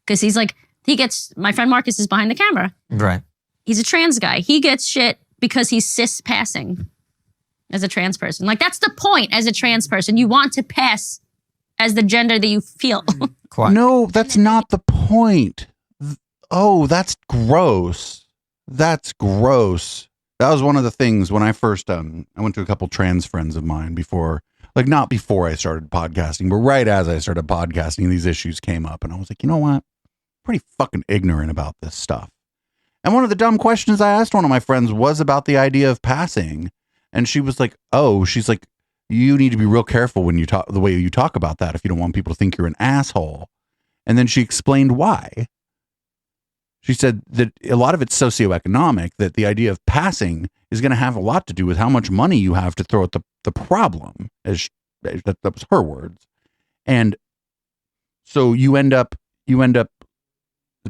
because he's like My friend Marcus is behind the camera. Right. He's a trans guy. He gets shit because he's cis passing as a trans person. Like, that's the point as a trans person. You want to pass as the gender that you feel. Quite. No, that's not the point. Oh, that's gross. That's gross. That was one of the things when I first, I went to a couple trans friends of mine before, like not before I started podcasting, but right as I started podcasting, these issues came up. And I was like, you know what? I'm pretty fucking ignorant about this stuff. And one of the dumb questions I asked one of my friends was about the idea of passing. And she was like, oh, she's like, you need to be real careful when you talk, the way you talk about that, if you don't want people to think you're an asshole. And then she explained why. She said that a lot of it's socioeconomic, that the idea of passing is going to have a lot to do with how much money you have to throw at the problem, that was her words. And so you end up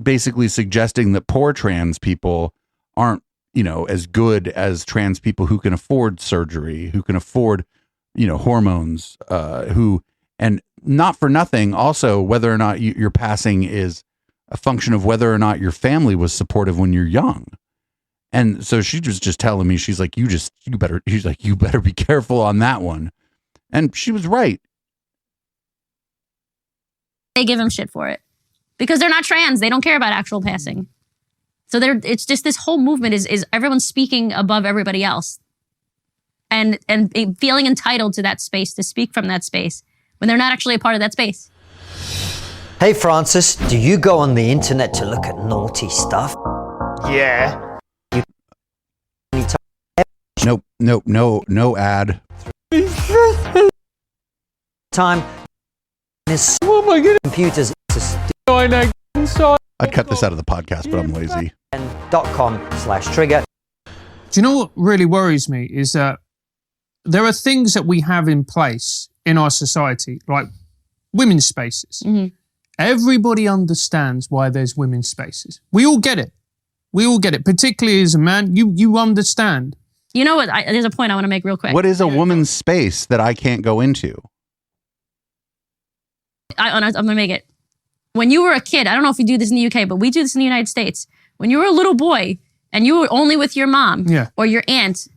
basically suggesting that poor trans people aren't, as good as trans people who can afford surgery, who can afford, hormones, and not for nothing, also, whether or not you're passing is a function of whether or not your family was supportive when you're young. And so she was just telling me, she's like, you better be careful on that one. And she was right. They give him shit for it because they're not trans. They don't care about actual passing. So it's just this whole movement is everyone speaking above everybody else and feeling entitled to that space, to speak from that space when they're not actually a part of that space. Hey Francis, do you go on the internet to look at naughty stuff? Yeah. Nope, no ad. Time is computers I'd cut this out of the podcast, but I'm lazy. .com/trigger. Do you know what really worries me is that there are things that we have in place in our society, like women's spaces. Mm-hmm. Everybody understands why there's women's spaces. We all get it. Particularly as a man, you understand. You know what? There's a point I want to make real quick. What is a woman's space that I can't go into? I'm going to make it. When you were a kid, I don't know if we do this in the UK, but we do this in the United States. When you were a little boy and you were only with your mom or your aunt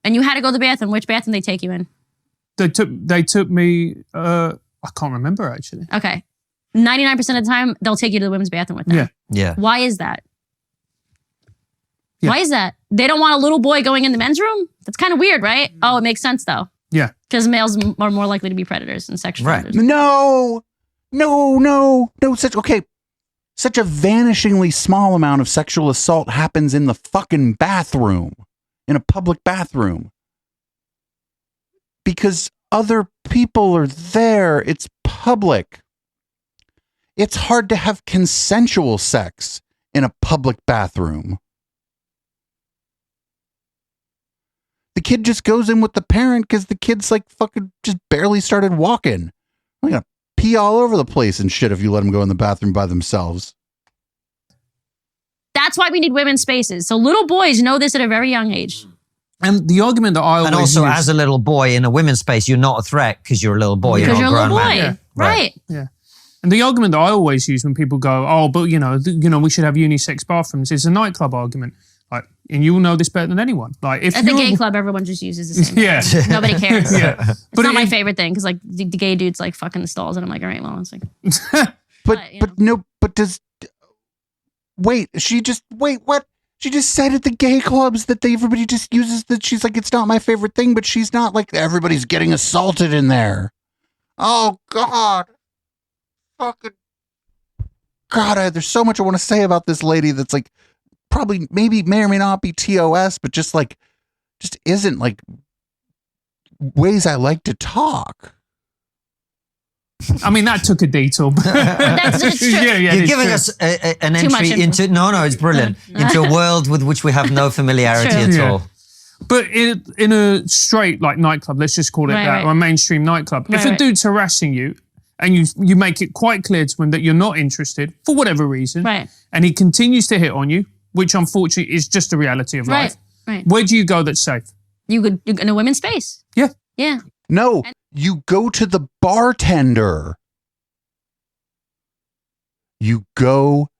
and you had to go to the bathroom, which bathroom they take you in? They took me, I can't remember actually. Okay. 99% of the time, they'll take you to the women's bathroom with them. Yeah. Why is that? Yeah. Why is that? They don't want a little boy going in the men's room? That's kind of weird, right? Oh, it makes sense though. Yeah. Because males are more likely to be predators and sexual predators. No. Such a vanishingly small amount of sexual assault happens in the fucking bathroom, in a public bathroom. Because other people are there. It's public. It's hard to have consensual sex in a public bathroom. The kid just goes in with the parent because the kid's like fucking just barely started walking. They're gonna pee all over the place and shit if you let them go in the bathroom by themselves. That's why we need women's spaces. So little boys know this at a very young age. And the argument that I always And also, use, as a little boy in a women's space, you're not a threat because you're a little boy. Because you're you're a not a little grown boy. man. Yeah. Right. Yeah. And the argument that I always use when people go, oh, but we should have unisex bathrooms, is a nightclub argument. Like, and you will know this better than anyone. Like, if At the gay club, everyone just uses the same. Yeah. Nobody cares. Yeah. It's not my favorite thing because like the gay dude's like fucking the stalls, and I'm like, all right, well, it's like. Wait, what? She just said at the gay clubs that everybody just uses that. She's like, it's not my favorite thing, but she's not like everybody's getting assaulted in there. Oh God. Fucking God, there's so much I want to say about this lady that's like probably may or may not be TOS, but just isn't like ways I like to talk. I mean, that took a detour. But that's true. You're giving us an entry into it's brilliant, into a world with which we have no familiarity at all. But in a straight like nightclub, let's just call it that, or a mainstream nightclub, if a dude's harassing you and you make it quite clear to him that you're not interested for whatever reason, and he continues to hit on you, which unfortunately is just the reality of life. Right. Where do you go that's safe? You could in a women's space. Yeah. Yeah. No, you go to the bartender. You go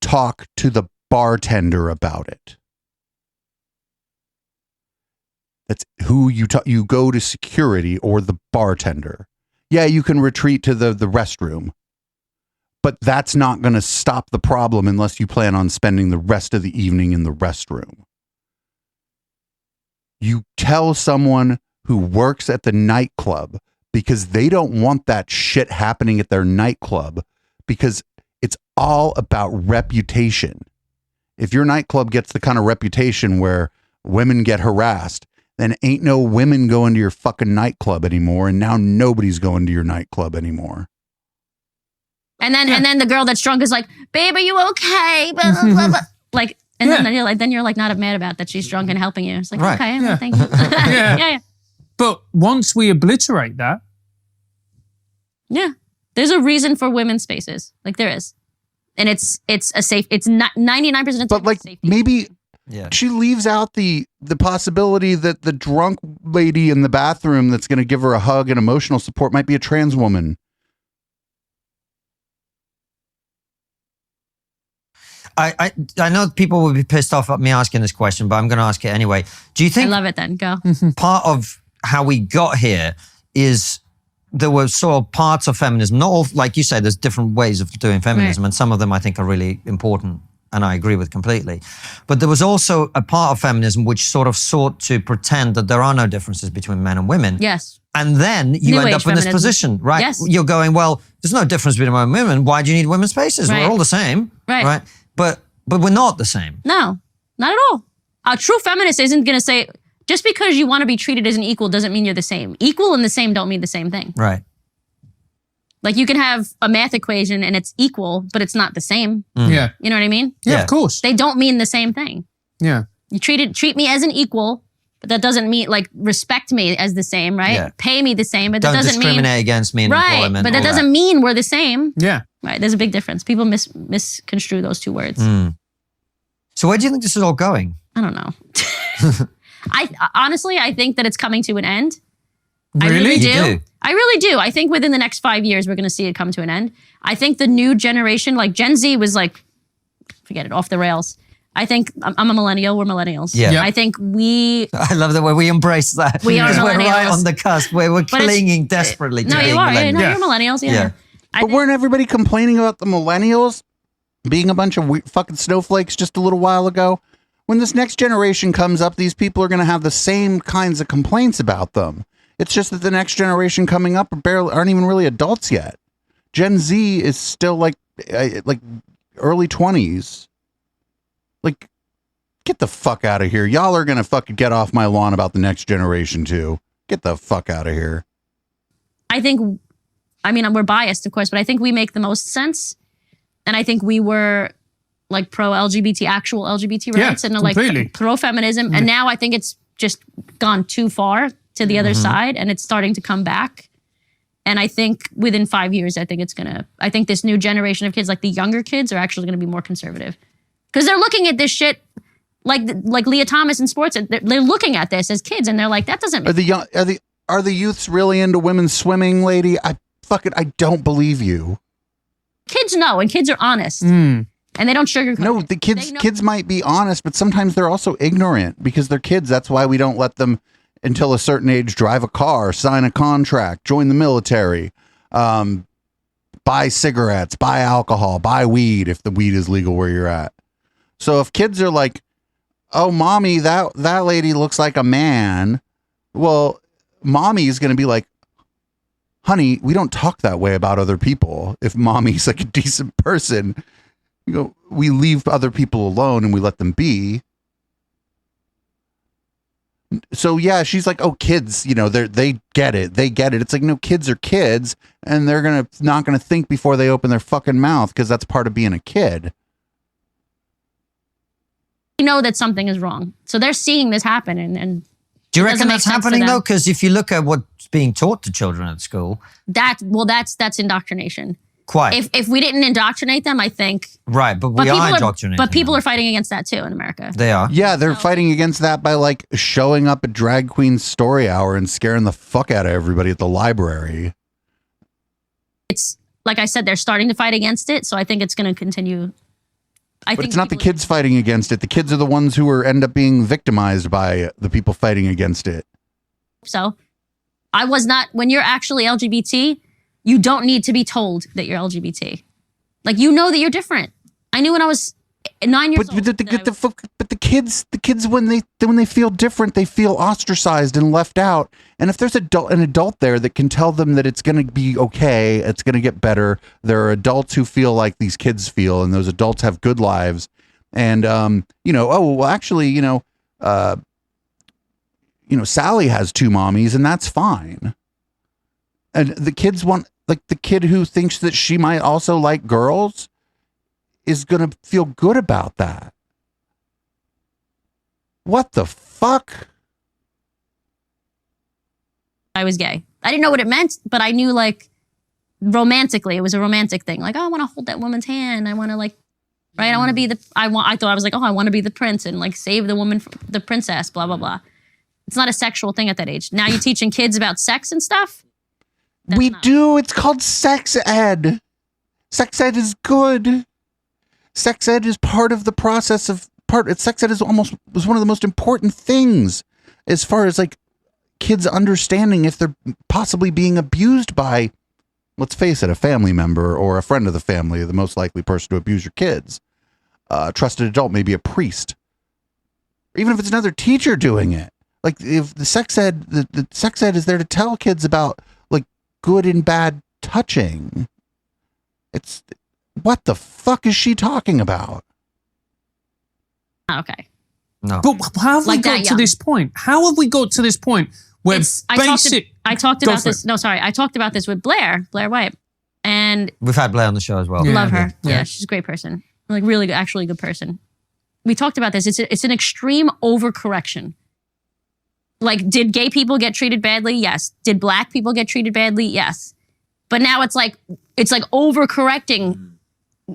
talk to the bartender about it. That's who you talk. You go to security or the bartender. Yeah, you can retreat to the restroom, but that's not going to stop the problem unless you plan on spending the rest of the evening in the restroom. You tell someone who works at the nightclub because they don't want that shit happening at their nightclub, because it's all about reputation. If your nightclub gets the kind of reputation where women get harassed, then ain't no women going to your fucking nightclub anymore, and now nobody's going to your nightclub anymore. And then the girl that's drunk is like, "Babe, are you okay?" Blah, blah, blah, blah. Like, and then you're like not mad about that she's drunk and helping you. It's like, okay, well, thank you. yeah. But once we obliterate that, there's a reason for women's spaces. Like there is, and it's a safe. It's not 99% of the time. But like safety. maybe. Yeah. She leaves out the possibility that the drunk lady in the bathroom that's going to give her a hug and emotional support might be a trans woman. I know people will be pissed off at me asking this question, but I'm going to ask it anyway. Do you think I love it then. Go. part of how we got here is there were sort of parts of feminism, not all, like you say, there's different ways of doing feminism, and some of them I think are really important. And I agree with completely. But there was also a part of feminism which sort of sought to pretend that there are no differences between men and women. Yes. And then you end up in this position, right? Yes. You're going, well, there's no difference between men and women. Why do you need women's spaces? We're all the same. Right. But we're not the same. No, not at all. A true feminist isn't going to say, just because you want to be treated as an equal doesn't mean you're the same. Equal and the same don't mean the same thing. Right. Like you can have a math equation and it's equal, but it's not the same. Yeah. You know what I mean? Yeah, of course. They don't mean the same thing. Yeah. You treat me as an equal, but that doesn't mean like respect me as the same, right? Yeah. Pay me the same, but that Don't doesn't discriminate mean against me in employment. But that doesn't mean we're the same. Yeah. Right. There's a big difference. People misconstrue those two words. So where do you think this is all going? I don't know. I think that it's coming to an end. Really? I really You do. do? I really do. I think within the next 5 years, we're going to see it come to an end. I think the new generation, like Gen Z was like, forget it, off the rails. I think I'm a millennial. We're millennials. Yeah. I think we... I love the way we embrace that. We are Because we're right millennials. on the cusp where we're clinging desperately to No, being you are. millennials. No, you're millennials. Yeah. But weren't everybody complaining about the millennials being a bunch of fucking snowflakes just a little while ago? When this next generation comes up, these people are going to have the same kinds of complaints about them. It's just that the next generation coming up aren't even really adults yet. Gen Z is still like early 20s. Like, get the fuck out of here. Y'all are going to fucking get off my lawn about the next generation too. Get the fuck out of here. We're biased, of course, but I think we make the most sense. And I think we were like pro-LGBT, actual LGBT rights, and like pro-feminism. And now I think it's just gone too far to the other side, and it's starting to come back. And I think within 5 years, I think this new generation of kids, like the younger kids, are actually going to be more conservative. Because they're looking at this shit like Leah Thomas in sports. They're looking at this as kids, and they're like, that doesn't make Are the youths really into women's swimming, lady? I don't believe you. Kids know, and kids are honest. And they don't sugarcoat. No, the kids might be honest, but sometimes they're also ignorant because they're kids. That's why we don't let them, until a certain age, drive a car, sign a contract, join the military, buy cigarettes, buy alcohol, buy weed if the weed is legal where you're at. So if kids are like, oh, mommy, that lady looks like a man, well, mommy is going to be like, honey, we don't talk that way about other people. If mommy's like a decent person, we leave other people alone and we let them be. So yeah, she's like, oh, kids, they get it. They get it. It's like, no, kids are kids, and they're not gonna think before they open their fucking mouth, because that's part of being a kid. You know that something is wrong. So they're seeing this happen, and do you reckon that's happening though? Because if you look at what's being taught to children at school, that's indoctrination. Quite. If we didn't indoctrinate them, I think. Right, but we are indoctrinating. But people are fighting against that too in America. They are. Yeah, they're fighting against that by like showing up at Drag Queen Story Hour and scaring the fuck out of everybody at the library. It's like I said, they're starting to fight against it, so I think it's going to continue But it's not the kids fighting against it. The kids are the ones who end up being victimized by the people fighting against it. So I was not, when you're actually LGBT, you don't need to be told that you're LGBT. Like, you know that you're different. I knew when I was 9 years old. But the kids, when they feel different, they feel ostracized and left out. And if there's an adult there that can tell them that it's going to be okay, it's going to get better. There are adults who feel like these kids feel, and those adults have good lives. And Sally has 2 mommies, and that's fine. And the kids want, like, the kid who thinks that she might also like girls is going to feel good about that. What the fuck? I was gay. I didn't know what it meant, but I knew, like, romantically, it was a romantic thing. Like, oh, I want to hold that woman's hand. I want to, like, right? I want to be I thought I was like, oh, I want to be the prince and, like, save the woman, the princess, blah, blah, blah. It's not a sexual thing at that age. Now you're teaching kids about sex and stuff? We do. It's called sex ed. Sex ed is good. Sex ed is part of the process of sex ed was one of the most important things as far as, like, kids understanding if they're possibly being abused by, let's face it, a family member or a friend of the family, the most likely person to abuse your kids. A trusted adult, maybe a priest. Even if it's another teacher doing it. Like, if the sex ed is there to tell kids about, like, good and bad touching. It's, what the fuck is she talking about? Okay. No. But how have we got to this point? How have we got to this point where I talked about this. No, sorry. I talked about this with Blair White. And we've had Blair on the show as well. Love her. Yeah, she's a great person. Like, really good, actually good person. We talked about this. It's an extreme overcorrection. Like, did gay people get treated badly? Yes. Did black people get treated badly? Yes. But now it's like overcorrecting.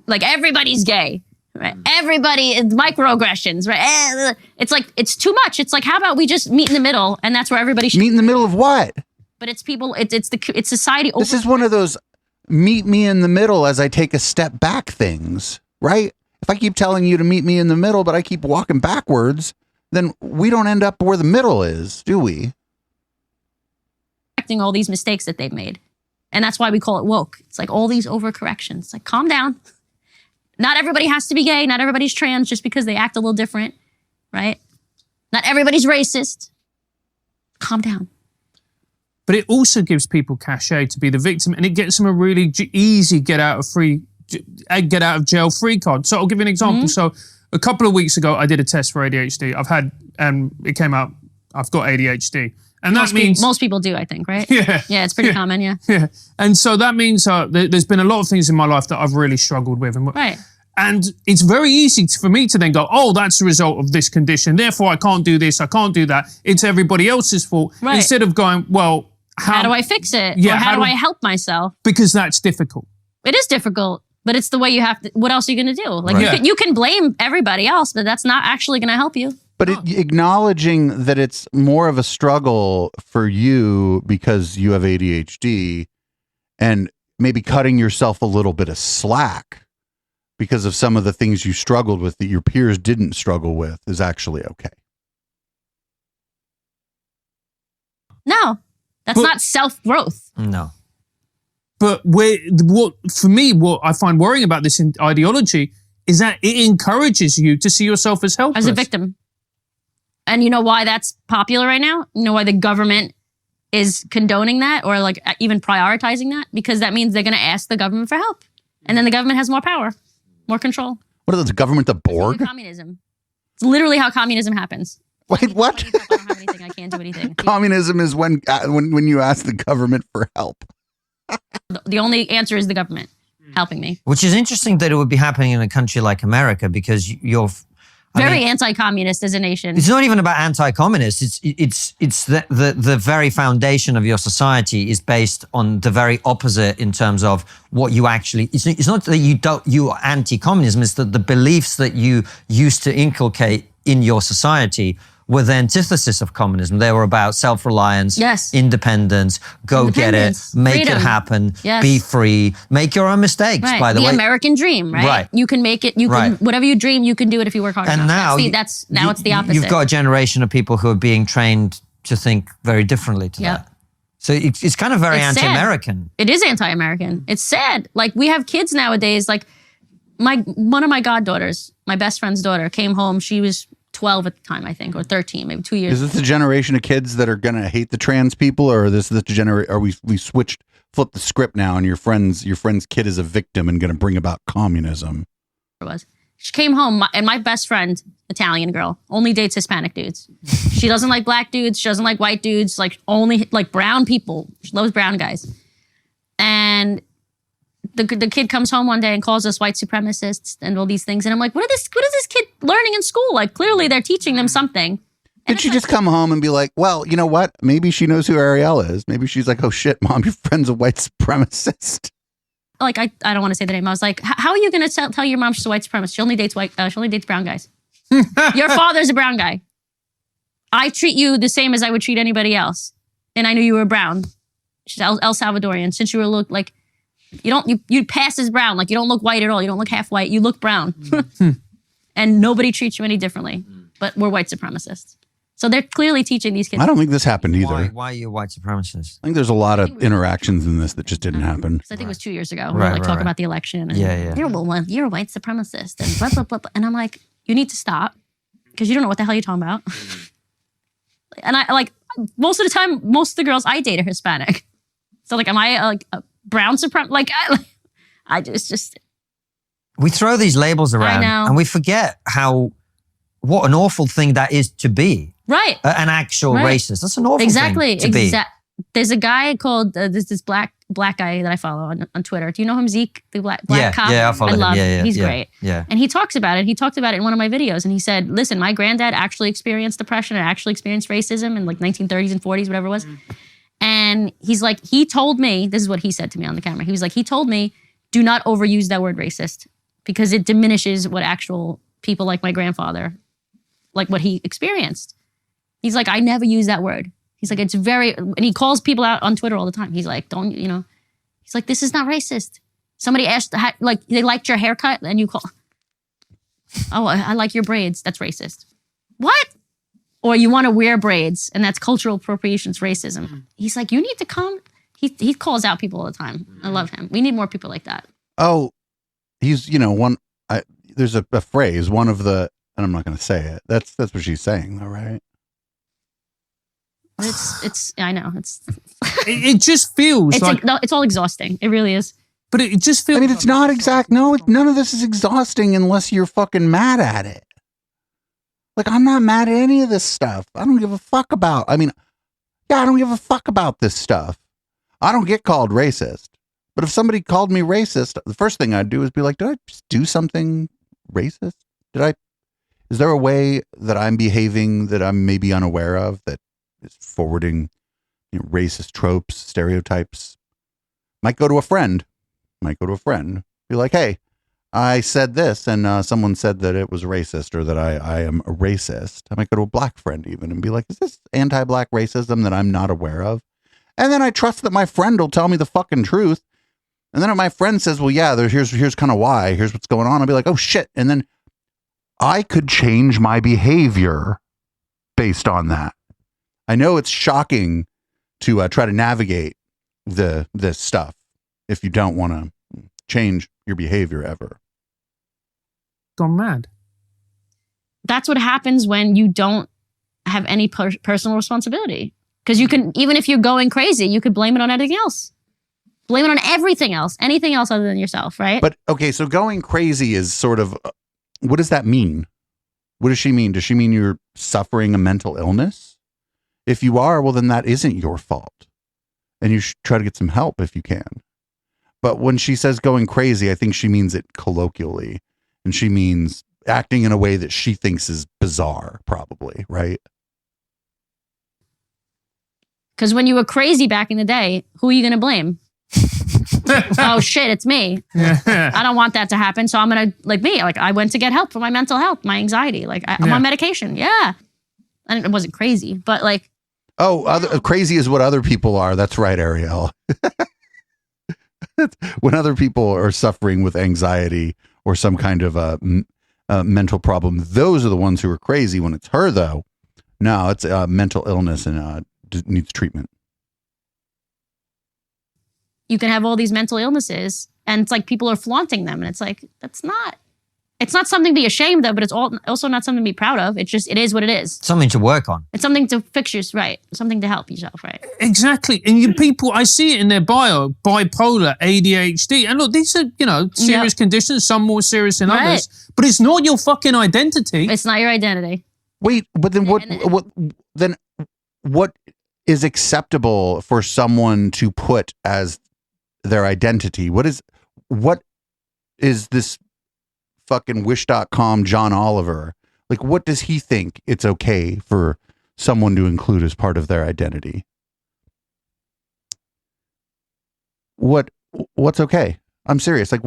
Like, everybody's gay, right? Everybody is microaggressions, right? It's like, it's too much. It's like, how about we just meet in the middle, and that's where everybody should meet in the middle of what? But it's people. It's society. This is one of those meet me in the middle as I take a step back things, right? If I keep telling you to meet me in the middle, but I keep walking backwards, then we don't end up where the middle is, do we? Correcting all these mistakes that they've made. And that's why we call it woke. It's like all these overcorrections. Like, calm down. Not everybody has to be gay. Not everybody's trans just because they act a little different, right? Not everybody's racist. Calm down. But it also gives people cachet to be the victim, and it gets them a really easy get out of jail free card. So I'll give you an example. So a couple of weeks ago, I did a test for ADHD. It came out, I've got ADHD. And that means most people do, I think, right? Yeah. Yeah, it's pretty common, yeah. Yeah. And so that means there's been a lot of things in my life that I've really struggled with. Right. And it's very easy for me to then go, oh, that's the result of this condition. Therefore, I can't do this, I can't do that. It's everybody else's fault. Right. Instead of going, well, how do I fix it? Yeah, or how do I help myself? Because that's difficult. It is difficult, but it's the way you have to. What else are you going to do? Like, you can blame everybody else, but that's not actually going to help you. But acknowledging that it's more of a struggle for you because you have ADHD, and maybe cutting yourself a little bit of slack because of some of the things you struggled with that your peers didn't struggle with, is actually okay. No, that's not self-growth. No. But what I find worrying about this ideology is that it encourages you to see yourself as helpless. As a victim. And you know why that's popular right now? You know why the government is condoning that, or like even prioritizing that? Because that means they're going to ask the government for help. And then the government has more power, more control. What is the government, the Borg? Communism. It's literally how communism happens. Wait, what? I don't have anything. I can't do anything. Communism is when you ask the government for help. The only answer is the government helping me. Which is interesting that it would be happening in a country like America, because you're very anti-communist as a nation. It's not even about anti-communist. It's the very foundation of your society is based on the very opposite in terms of what you actually. It's not that you are anti-communism. It's that the beliefs that you used to inculcate in your society were the antithesis of communism. They were about self-reliance, independence, go get it, make freedom. It happen, be free, make your own mistakes, by the way. The American dream, right? You can make it, you can, whatever you dream, you can do it if you work hard enough. And now, it's the opposite. You've got a generation of people who are being trained to think very differently to that. So it's kind of very anti-American. It is anti-American. It's sad. Like, we have kids nowadays, like one of my goddaughters, my best friend's daughter, came home. She was 12 at the time, I think, or 13, maybe 2 years. Is this the generation of kids that are going to hate the trans people, or is this the generation? Are we flipped the script now, and your friend's kid is a victim and going to bring about communism? It was. She came home, and my best friend, Italian girl, only dates Hispanic dudes. She doesn't like black dudes. She doesn't like white dudes. Like, only like brown people. She loves brown guys. And the kid comes home one day and calls us white supremacists and all these things. And I'm like, what is this kid learning in school? Like, clearly they're teaching them something. Did she just come home and be like, well, you know what? Maybe she knows who Arielle is. Maybe she's like, oh shit, Mom, your friend's a white supremacist. Like, I don't want to say the name. I was like, how are you going to tell your mom she's a white supremacist? She only dates brown guys. Your father's a brown guy. I treat you the same as I would treat anybody else. And I knew you were brown. She's El Salvadorian. Since you were like, you pass as brown. Like, you don't look white at all. You don't look half white. You look brown. And nobody treats you any differently. But we're white supremacists. So they're clearly teaching these kids. I don't think this happened either. Why are you a white supremacist? I think there's a lot of interactions in this that just didn't happen. I think it was 2 years ago. We were talking about the election. And you're a white supremacist. And blah, blah, blah, blah. And I'm like, you need to stop. Because you don't know what the hell you're talking about. And I like, most of the time, most of the girls I date are Hispanic. So like, am I a brown supremacist? Like, I just. We throw these labels around and we forget what an awful thing that is to be. Right. An actual racist. That's an awful thing to be. There's a guy called, this black guy that I follow on Twitter. Do you know him, Zeke? The black cop? Yeah, I follow him. love him. He's yeah, great. Yeah. And he talks about it. He talked about it in one of my videos. And he said, listen, my granddad actually experienced depression and actually experienced racism in like 1930s and 40s, whatever it was. And he's like, he told me, this is what he said to me on the camera. He was like, he told me, do not overuse that word racist because it diminishes what actual people like my grandfather, like what he experienced. He's like, I never use that word. He's like, it's very, and he calls people out on Twitter all the time. He's like, he's like, this is not racist. Somebody asked, like, they liked your haircut and you call, oh, I like your braids. That's racist. What? Or you want to wear braids and that's cultural appropriation. It's racism. He's like, you need to come. He calls out people all the time. I love him. We need more people like that. Oh, he's, there's a phrase, one of the, and I'm not going to say it. That's what she's saying though, right? I know. It just feels like no, it's all exhausting. It really is. But it just feels. I mean, it's not exact. No, none of this is exhausting unless you're fucking mad at it. Like, I'm not mad at any of this stuff. I don't give a fuck about. I don't give a fuck about this stuff. I don't get called racist. But if somebody called me racist, the first thing I'd do is be like, did I just do something racist? Is there a way that I'm behaving that I'm maybe unaware of that is forwarding racist tropes, stereotypes? Might go to a friend. Be like, hey, I said this and someone said that it was racist or that I am a racist. I might go to a black friend even and be like, is this anti-black racism that I'm not aware of? And then I trust that my friend will tell me the fucking truth. And then if my friend says, well, yeah, here's kind of why, here's what's going on. I'll be like, oh shit. And then I could change my behavior based on that. I know it's shocking to try to navigate this stuff if you don't want to change your behavior ever. Gone mad. That's what happens when you don't have any personal responsibility. Because you can, even if you're going crazy, you could blame it on anything else. Blame it on everything else, anything else other than yourself, right? But okay, so going crazy is sort of, what does that mean? What does she mean? Does she mean you're suffering a mental illness? If you are, well, then that isn't your fault. And you should try to get some help if you can. But when she says going crazy, I think she means it colloquially. And she means acting in a way that she thinks is bizarre, probably, right? Because when you were crazy back in the day, who are you going to blame? Oh shit, it's me. I don't want that to happen. So I'm going to, like I went to get help for my mental health, my anxiety. I'm on medication. Yeah. And it wasn't crazy, but like. Crazy is what other people are. That's right, Arielle. When other people are suffering with anxiety or some kind of mental problem, those are the ones who are crazy. When it's her, though, no, it's mental illness and needs treatment. You can have all these mental illnesses, and it's like people are flaunting them, and it's like it's not something to be ashamed of, but it's also not something to be proud of. It is what it is. Something to work on. It's something to fix yourself, right? Something to help yourself, right? Exactly. And people, I see it in their bio, bipolar, ADHD. And look, these are, serious conditions, some more serious than others. But it's not your fucking identity. It's not your identity. Wait, but then what is acceptable for someone to put as their identity? What is this fucking wish.com John Oliver? Like, what does he think it's okay for someone to include as part of their identity? What's okay? I'm serious. Like,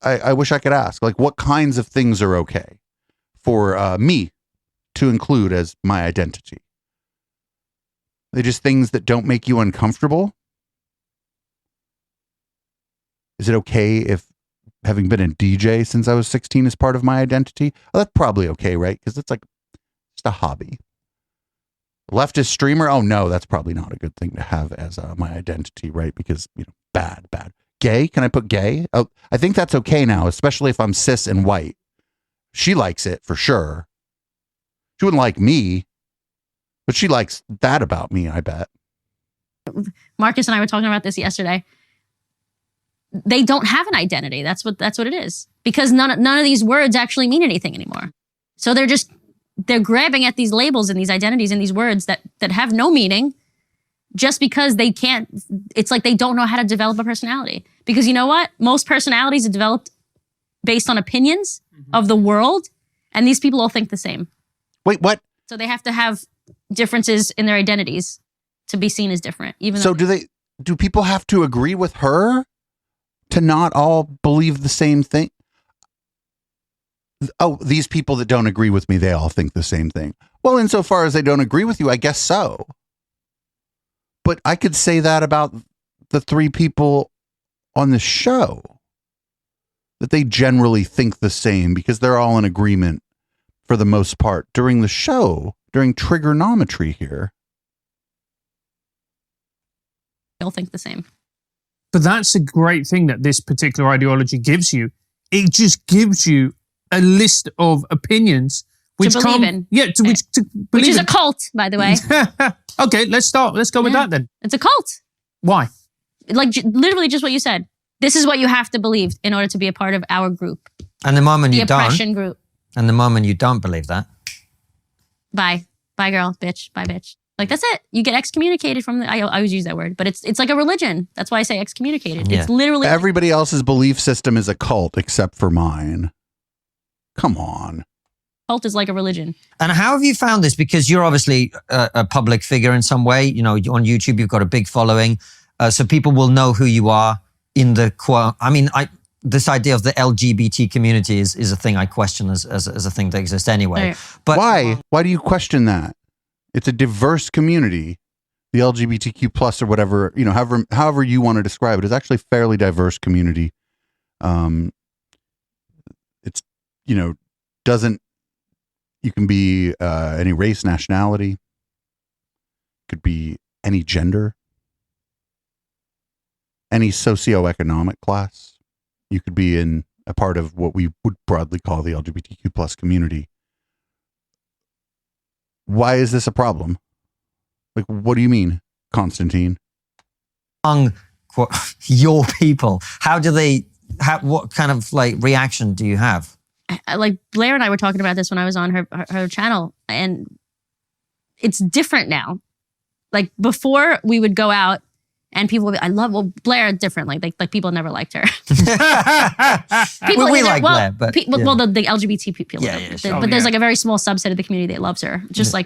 I wish I could ask, like, what kinds of things are okay for me to include as my identity? Are they just things that don't make you uncomfortable? Is it okay if having been a DJ since I was 16 is part of my identity? Oh, that's probably okay, right? Because it's like just a hobby. Leftist streamer? Oh no, that's probably not a good thing to have as my identity, right? Because, bad. Gay? Can I put gay? Oh, I think that's okay now, especially if I'm cis and white. She likes it for sure. She wouldn't like me, but she likes that about me, I bet. Marcus and I were talking about this yesterday. They don't have an identity. That's what it is. Because none of these words actually mean anything anymore. So they're grabbing at these labels and these identities and these words that have no meaning just because they can't. It's like they don't know how to develop a personality. Because you know what? Most personalities are developed based on opinions of the world, and these people all think the same. Wait, what? So they have to have differences in their identities to be seen as different. So do people have to agree with her to not all believe the same thing? Oh, these people that don't agree with me, they all think the same thing. Well, insofar as they don't agree with you, I guess so. But I could say that about the three people on the show, that they generally think the same because they're all in agreement for the most part during the show, during trigonometry here. They'll think the same. But that's a great thing that this particular ideology gives you. It just gives you a list of opinions which to believe in. Yeah, which is a cult, by the way. Okay, let's go with that then. It's a cult. Why? Like literally just what you said. This is what you have to believe in order to be a part of our group. And the moment you don't, oppression group. And the moment you don't believe that, bye girl, bitch, bye bitch. Like that's it. You get excommunicated from I always use that word, but it's like a religion. That's why I say excommunicated. Yeah. It's literally everybody else's belief system is a cult except for mine. Come on. Cult is like a religion. And how have you found this? Because you're obviously a public figure in some way. On YouTube, you've got a big following. So people will know who you are in the quote. I mean, this idea of the LGBT community is a thing I question as a thing that exists anyway. Right. But why? Why do you question that? It's a diverse community. The LGBTQ plus or whatever, however you want to describe it, is actually a fairly diverse community. It's, you can be any race, nationality, could be any gender, any socioeconomic class. You could be in a part of what we would broadly call the LGBTQ plus community. Why is this a problem? Like, what do you mean, Constantine? Among your people, what kind of reaction do you have? Like Blair and I were talking about this when I was on her channel, and it's different now. Like before, we would go out and people would be, Blair differently. Like people never liked her. People we like Blair, but the LGBT people. Yeah, sure. But there's like a very small subset of the community that loves her.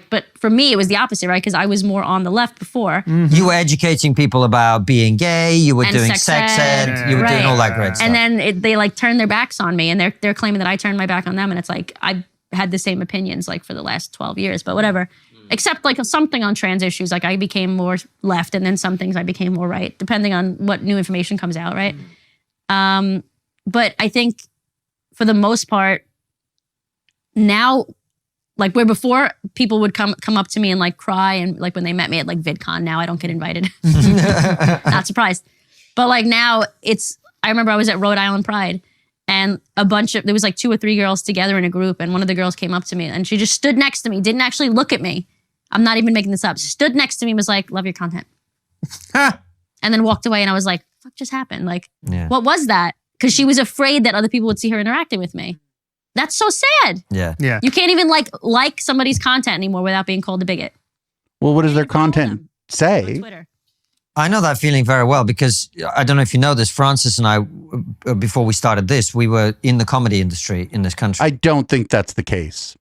But for me, it was the opposite, right? Because I was more on the left before. Mm-hmm. You were educating people about being gay. You were doing sex ed. You were doing all that great stuff. And then they turned their backs on me, and they're claiming that I turned my back on them. And it's like I had the same opinions for the last 12 years, but whatever. Except like something on trans issues, like I became more left, and then some things I became more right, depending on what new information comes out, right? But I think for the most part, now, like where before people would come up to me and like cry, and like when they met me at like VidCon, now I don't get invited. Not surprised. But like now I remember I was at Rhode Island Pride, and there was like 2 or 3 girls together in a group, and one of the girls came up to me and she just stood next to me, didn't actually look at me. I'm not even making this up. Stood next to me and was like, love your content. And then walked away, and I was like, what just happened? Like, what was that? Because she was afraid that other people would see her interacting with me. That's so sad. Yeah. You can't even like somebody's content anymore without being called a bigot. Well, what does their content say? On Twitter. I know that feeling very well because I don't know if you know this, Francis and I, before we started this, we were in the comedy industry in this country. I don't think that's the case.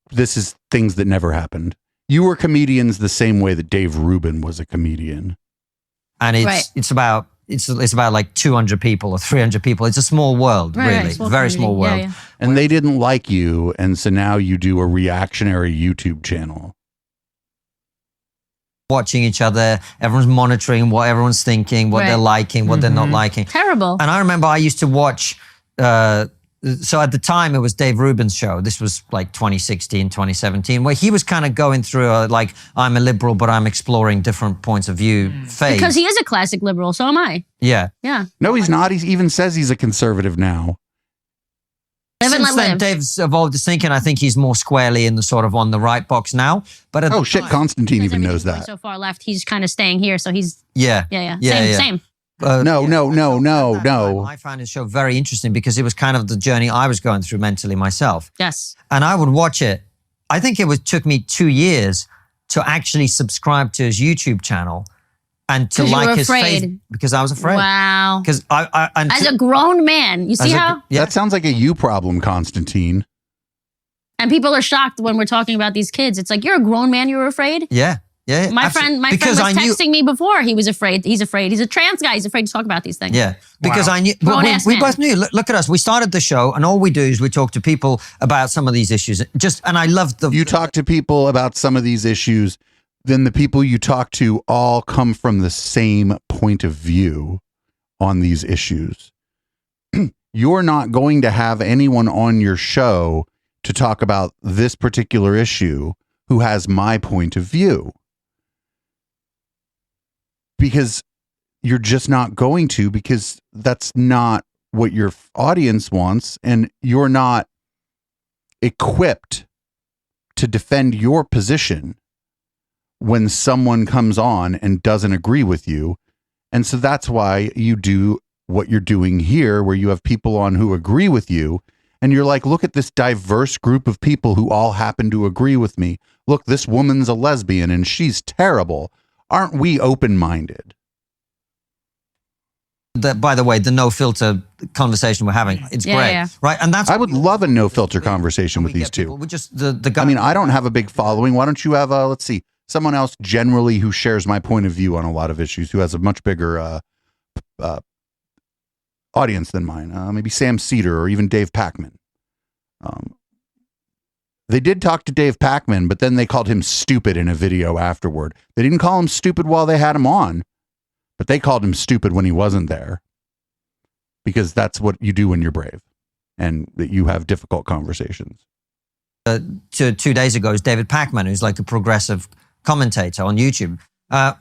This is things that never happened. You were comedians the same way that Dave Rubin was a comedian. And it's about like 200 people or 300 people. It's a small world, really. Very small world. Yeah. And they didn't like you, and so now you do a reactionary YouTube channel. Watching each other, everyone's monitoring what everyone's thinking, what they're liking, what they're not liking. Terrible. And I remember I used to watch, so at the time it was Dave Rubin's show. This was like 2016, 2017, where he was kind of going through like, I'm a liberal, but I'm exploring different points of view phase. Because he is a classic liberal, so am I. Yeah. No, he's not. He even says he's a conservative now. Since then, Dave's evolved his thinking. I think he's more squarely in the sort of on the right box now. But at Constantine even knows that. So far left, he's kind of staying here. So he's yeah. Same. No. I found his show very interesting because it was kind of the journey I was going through mentally myself. Yes. And I would watch it. I think it took me 2 years to actually subscribe to his YouTube channel and to like his face because I was afraid. Wow. Because as a grown man, you see how? That sounds like a you problem, Constantine. And people are shocked when we're talking about these kids. It's like, you're a grown man, you were afraid? Yeah. My friend was texting me before. He was afraid. He's afraid. He's a trans guy. He's afraid to talk about these things. Yeah, because I knew. We both knew. Look at us. We started the show, and all we do is we talk to people about some of these issues. And I love you talk to people about some of these issues. Then the people you talk to all come from the same point of view on these issues. You're not going to have anyone on your show to talk about this particular issue who has my point of view. Because you're just not going to, because that's not what your audience wants, and you're not equipped to defend your position when someone comes on and doesn't agree with you. And so that's why you do what you're doing here, where you have people on who agree with you, and you're like, look at this diverse group of people who all happen to agree with me. Look, this woman's a lesbian and she's terrible. Aren't we open-minded? By the way, the no filter conversation we're having, it's great, right? And I would love a no filter conversation with these two. We just the guy. I mean, I don't have a big following. Why don't you have let's see, someone else generally who shares my point of view on a lot of issues, who has a much bigger audience than mine? Maybe Sam Cedar or even Dave Pacman. They did talk to Dave Pacman, but then they called him stupid in a video afterward. They didn't call him stupid while they had him on, but they called him stupid when he wasn't there, because that's what you do when you're brave and that you have difficult conversations. 2 days ago is David Pacman, who's like a progressive commentator on YouTube.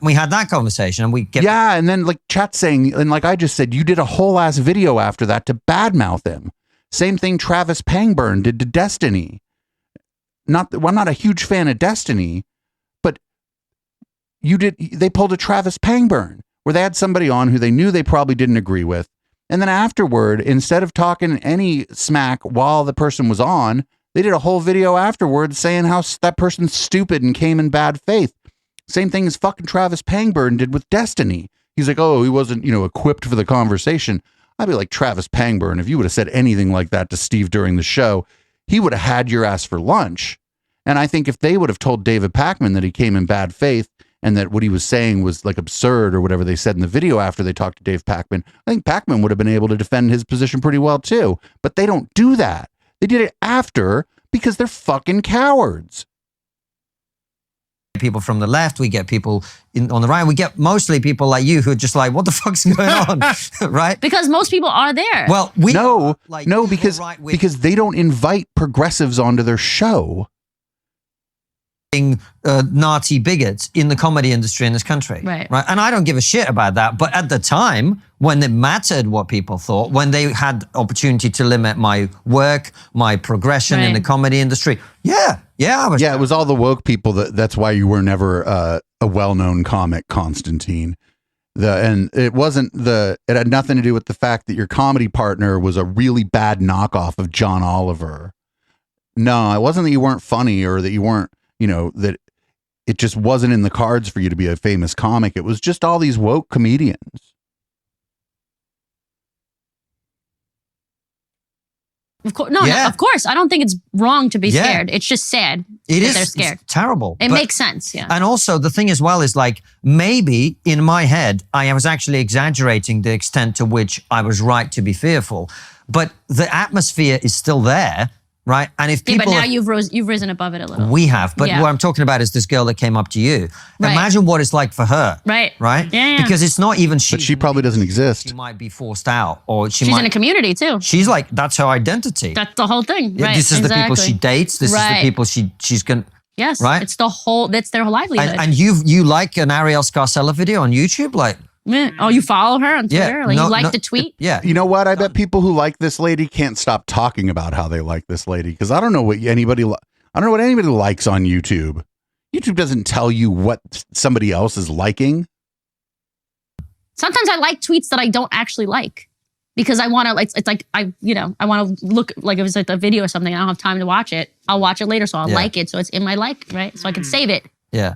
We had that conversation and and then like chat saying, and like I just said, you did a whole ass video after that to badmouth him. Same thing Travis Pangburn did to Destiny. I'm not a huge fan of Destiny, but they pulled a Travis Pangburn where they had somebody on who they knew they probably didn't agree with. And then afterward, instead of talking any smack while the person was on, they did a whole video afterwards saying how that person's stupid and came in bad faith. Same thing as fucking Travis Pangburn did with Destiny. He's like, oh, he wasn't, equipped for the conversation. I'd be like, Travis Pangburn, if you would have said anything like that to Steve during the show, he would have had your ass for lunch. And I think if they would have told David Pacman that he came in bad faith and that what he was saying was like absurd or whatever they said in the video after they talked to Dave Pacman, I think Pacman would have been able to defend his position pretty well too. But they don't do that. They did it after, Because they're fucking cowards. People from the left, we get people on the right, we get mostly people like you who are just like, what the fuck's going on? Right? Because most people are there. Well, because they don't invite progressives onto their show. Nazi bigots in the comedy industry in this country. Right. And I don't give a shit about that. But at the time, when it mattered what people thought, when they had opportunity to limit my work, my progression in the comedy industry, it was all the woke people that's why you were never a well-known comic, Constantine. It had nothing to do with the fact that your comedy partner was a really bad knockoff of John Oliver. No, it wasn't that you weren't funny or that you weren't, that it just wasn't in the cards for you to be a famous comic. It was just all these woke comedians. Of course, no, of course. I don't think it's wrong to be scared. It's just sad that they're scared. It's terrible. It makes sense, yeah. And also the thing as well is like, maybe in my head, I was actually exaggerating the extent to which I was right to be fearful. But the atmosphere is still there. Right. And if people. But now you've risen above it a little. We have. But what I'm talking about is this girl that came up to you. Right. Imagine what it's like for her. Right. Right? Yeah. Because it's not even But she probably doesn't exist. She might be forced out or she's in a community too. She's like, that's her identity. That's the whole thing. Yeah, right. This is the people she dates. This is the people she's going to. Yes. Right. It's that's their whole livelihood. And you like an Arielle Scarcella video on YouTube? Like. Oh, you follow her on Twitter? You like the tweet? Yeah. You know what? I bet people who like this lady can't stop talking about how they like this lady because I don't know what anybody likes on YouTube. YouTube doesn't tell you what somebody else is liking. Sometimes I like tweets that I don't actually like because I want to. It's like I want to look like if it's like a video or something. I don't have time to watch it. I'll watch it later, so I'll like it. So it's in my right, so I can save it. Yeah.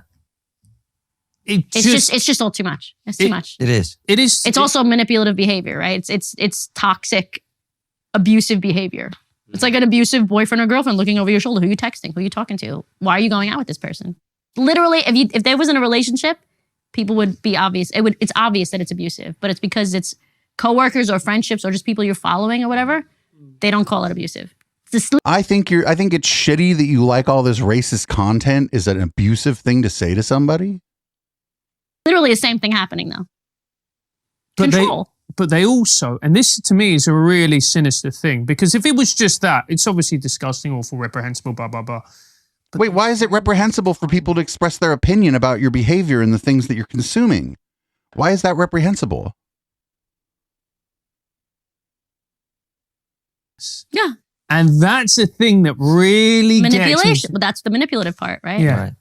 It's just all too much. It's too much. It is. It's also manipulative behavior, right? It's toxic, abusive behavior. It's like an abusive boyfriend or girlfriend looking over your shoulder. Who are you texting? Who are you talking to? Why are you going out with this person? Literally, if there wasn't a relationship, people would be obvious. It's obvious that it's abusive, but it's because it's coworkers or friendships or just people you're following or whatever. They don't call it abusive. I think it's shitty that you like all this racist content is an abusive thing to say to somebody. Literally the same thing happening though. Control. But they also, and this to me is a really sinister thing, because if it was just that, it's obviously disgusting, awful, reprehensible, blah, blah, blah. But wait, why is it reprehensible for people to express their opinion about your behavior and the things that you're consuming? Why is that reprehensible? Yeah. And that's a thing that really manipulation. But that's the manipulative part, right? Yeah. Right.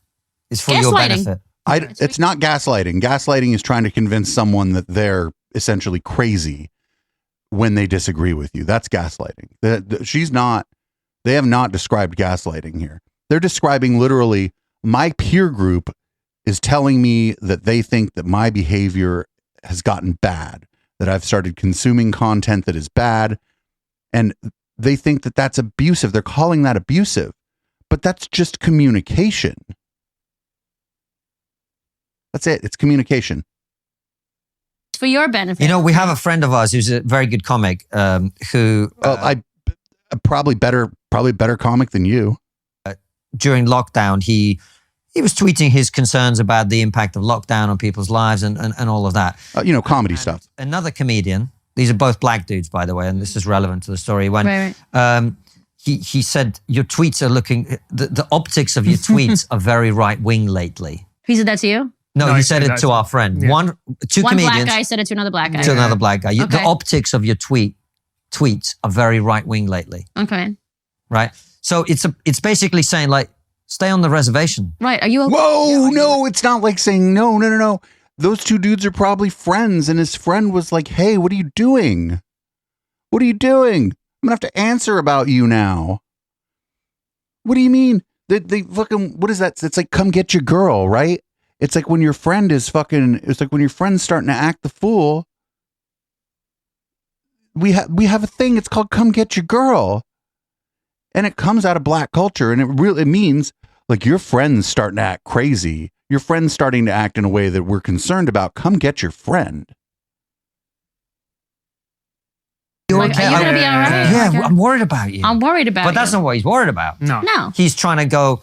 It's for your benefit. It's not gaslighting. Gaslighting is trying to convince someone that they're essentially crazy when they disagree with you. That's gaslighting. They have not described gaslighting here. They're describing literally my peer group is telling me that they think that my behavior has gotten bad, that I've started consuming content that is bad, and they think that that's abusive. They're calling that abusive, but that's just communication. That's it. It's communication. It's for your benefit. You know, we have a friend of ours who's a very good comic who... I probably better comic than you. During lockdown, he was tweeting his concerns about the impact of lockdown on people's lives and all of that. Comedy stuff. Another comedian, these are both black dudes, by the way, and this is relevant to the story. When he said, your tweets are looking... The optics of your tweets are very right-wing lately. He said that to you? No, he said it to our friend. Yeah. Two One comedians. black guy said it to another black guy. To another black guy. The optics of your tweets are very right-wing lately. Okay. Right? So it's basically saying like, stay on the reservation. Right. Are you okay? Whoa, no, it's not like saying no. Those two dudes are probably friends, and his friend was like, hey, what are you doing? What are you doing? I'm gonna have to answer about you now. What do you mean? They fucking, what is that? It's like, come get your girl, right? It's like when your friend is it's like when your friend's starting to act the fool. We have a thing, it's called come get your girl. And it comes out of black culture, and it means like your friend's starting to act crazy. Your friend's starting to act in a way that we're concerned about. Come get your friend. like, are you going to be all right? Yeah, Okay. I'm worried about you. I'm worried about But that's you. not what he's worried about. No. No. He's trying to go,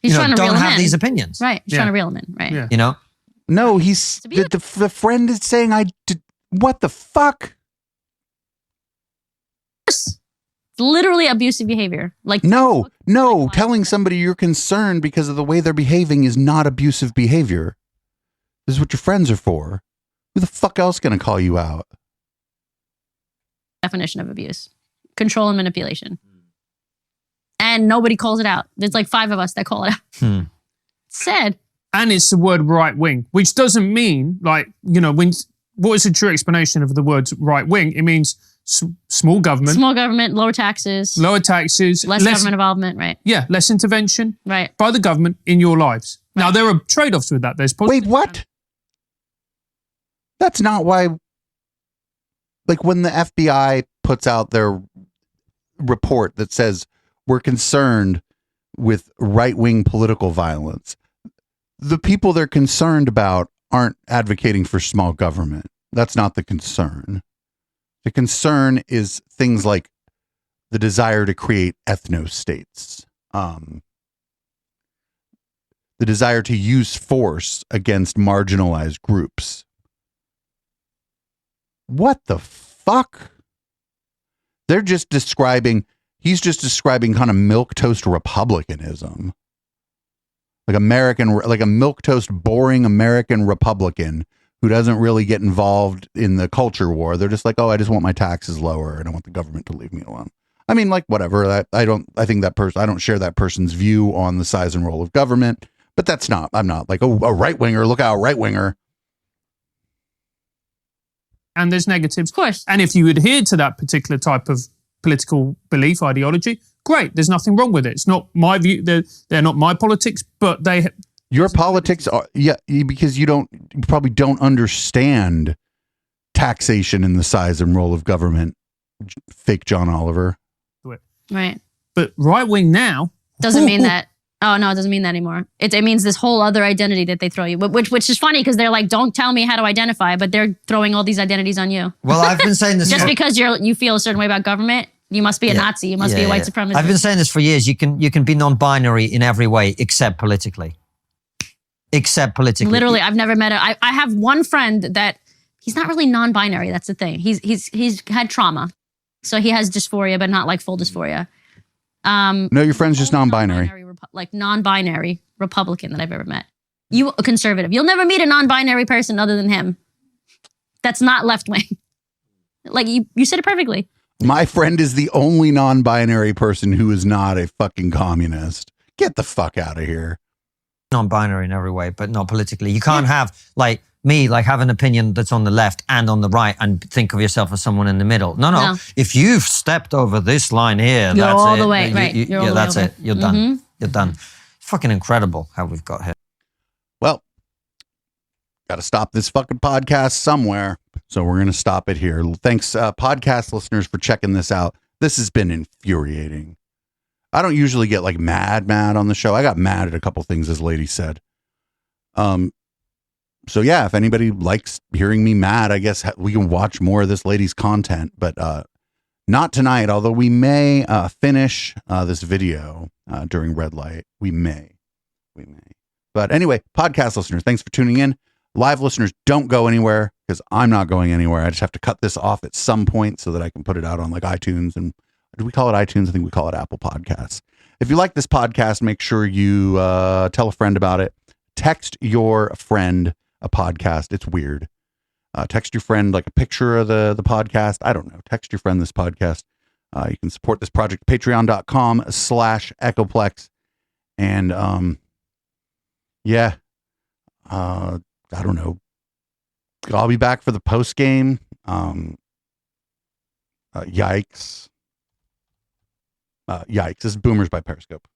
He's trying to reel don't him have in. these opinions. Right. He's Yeah. trying to reel him in. Right. Yeah. You know? No, he's the friend is saying what the fuck? It's literally abusive behavior. Like No, telling somebody you're concerned because of the way they're behaving is not abusive behavior. This is what your friends are for. Who the fuck else gonna call you out? definition of abuse. Control and manipulation. And nobody calls it out. There's like 5 of us that call it out. It's sad. And it's the word right wing, which doesn't mean what is the true explanation of the word right wing? It means small government. Small government, lower taxes. Lower taxes. Less government involvement, right. Yeah, less intervention. Right. By the government in your lives. Right. Now, there are trade-offs with that. There's Wait, what? That's not why... Like when the FBI puts out their report that says we're concerned with right-wing political violence, the people they're concerned about aren't advocating for small government. That's not the concern. The concern is things like the desire to create ethno-states, the desire to use force against marginalized groups. What the fuck? He's just describing kind of milquetoast republicanism. Like a milquetoast, boring American Republican who doesn't really get involved in the culture war. They're just like, oh, I just want my taxes lower and I want the government to leave me alone. I mean, like, whatever. I don't share that person's view on the size and role of government, but I'm not like, oh, a right winger, look out, right winger. And there's negatives. Of course. And if you adhere to that particular type of political belief, ideology, great. There's nothing wrong with it. It's not my view. They're not my politics, but your politics are, because you probably don't understand taxation and the size and role of government. Fake John Oliver. Right. But right wing now doesn't mean that. Oh no, it doesn't mean that anymore. It means this whole other identity that they throw you, which is funny because they're like, don't tell me how to identify, but they're throwing all these identities on you. Well, I've been saying this just because you feel a certain way about government. You must be a Nazi. You must be a white supremacist. I've been saying this for years. You can be non-binary in every way except politically. Literally, I've never met I have one friend that he's not really non-binary. That's the thing. He's had trauma, so he has dysphoria, but not like full dysphoria. No, your friend's just non-binary. Non-binary Republican that I've ever met. You a conservative. You'll never meet a non-binary person other than him. That's not left wing. Like you said it perfectly. My friend is the only non-binary person who is not a fucking communist. Get the fuck out of here. Non-binary in every way, but not politically. You can't have like me, like have an opinion that's on the left and on the right and think of yourself as someone in the middle. No. If you've stepped over this line here, you're that's all it. the way, right? You're all the that's way it. You're done. You're done. It's fucking incredible how we've got here. Well, got to stop this fucking podcast somewhere. So we're going to stop it here. Thanks, podcast listeners, for checking this out. This has been infuriating. I don't usually get like mad on the show. I got mad at a couple things this lady said. So yeah, if anybody likes hearing me mad, I guess we can watch more of this lady's content, but not tonight, although we may finish this video during red light. We may. But anyway, podcast listeners, thanks for tuning in. Live listeners, don't go anywhere because I'm not going anywhere. I just have to cut this off at some point so that I can put it out on like iTunes. And do we call it iTunes? I think we call it Apple Podcasts. If you like this podcast, make sure you tell a friend about it. Text your friend a podcast. It's weird. Text your friend like a picture of the podcast. I don't know. Text your friend this podcast. You can support this project at patreon.com/Echoplex. And I don't know. I'll be back for the post game. Yikes. This is Boomers by Periscope.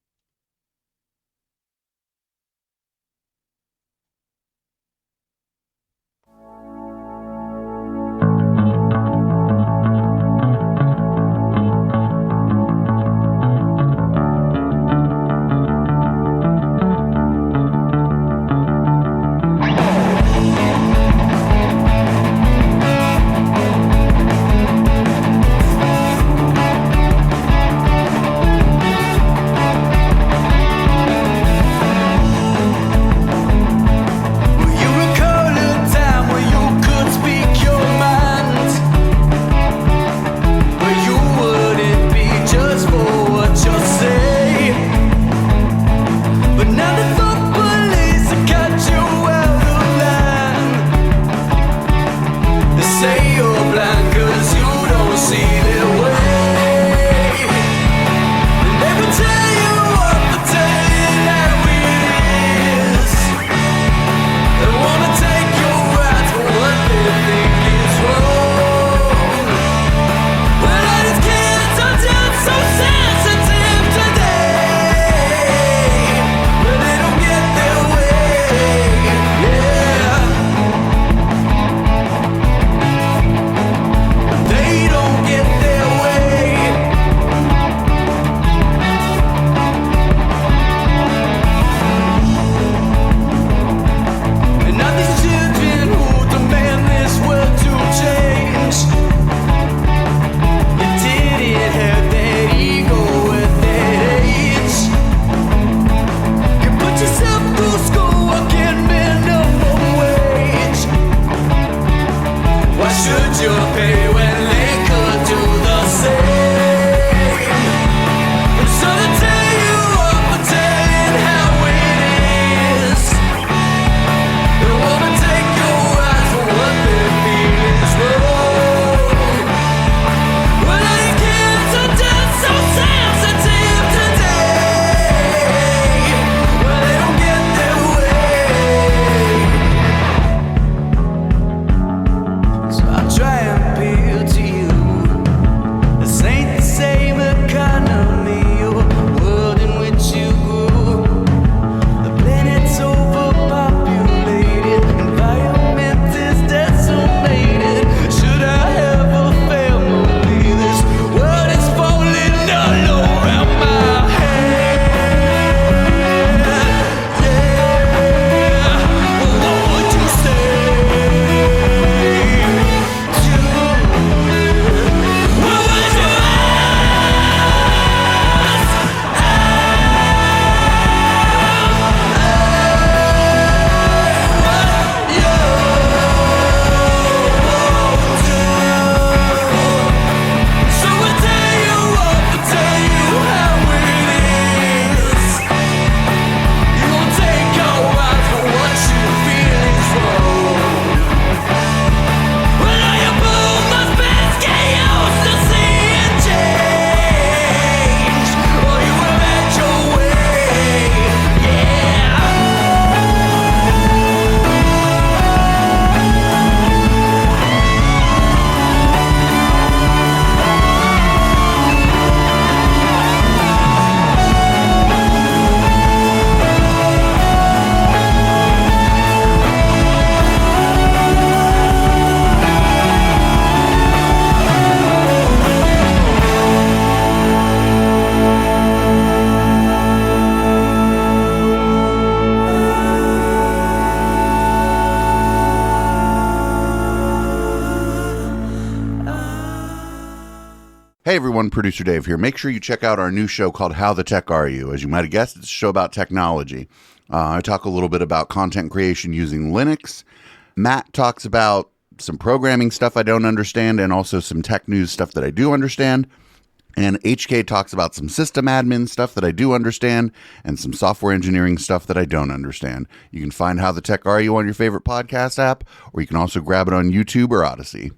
Hey everyone, Producer Dave here. Make sure you check out our new show called How the Tech Are You? As you might have guessed, it's a show about technology. I talk a little bit about content creation using Linux. Matt talks about some programming stuff I don't understand and also some tech news stuff that I do understand. And HK talks about some system admin stuff that I do understand and some software engineering stuff that I don't understand. You can find How the Tech Are You on your favorite podcast app, or you can also grab it on YouTube or Odyssey.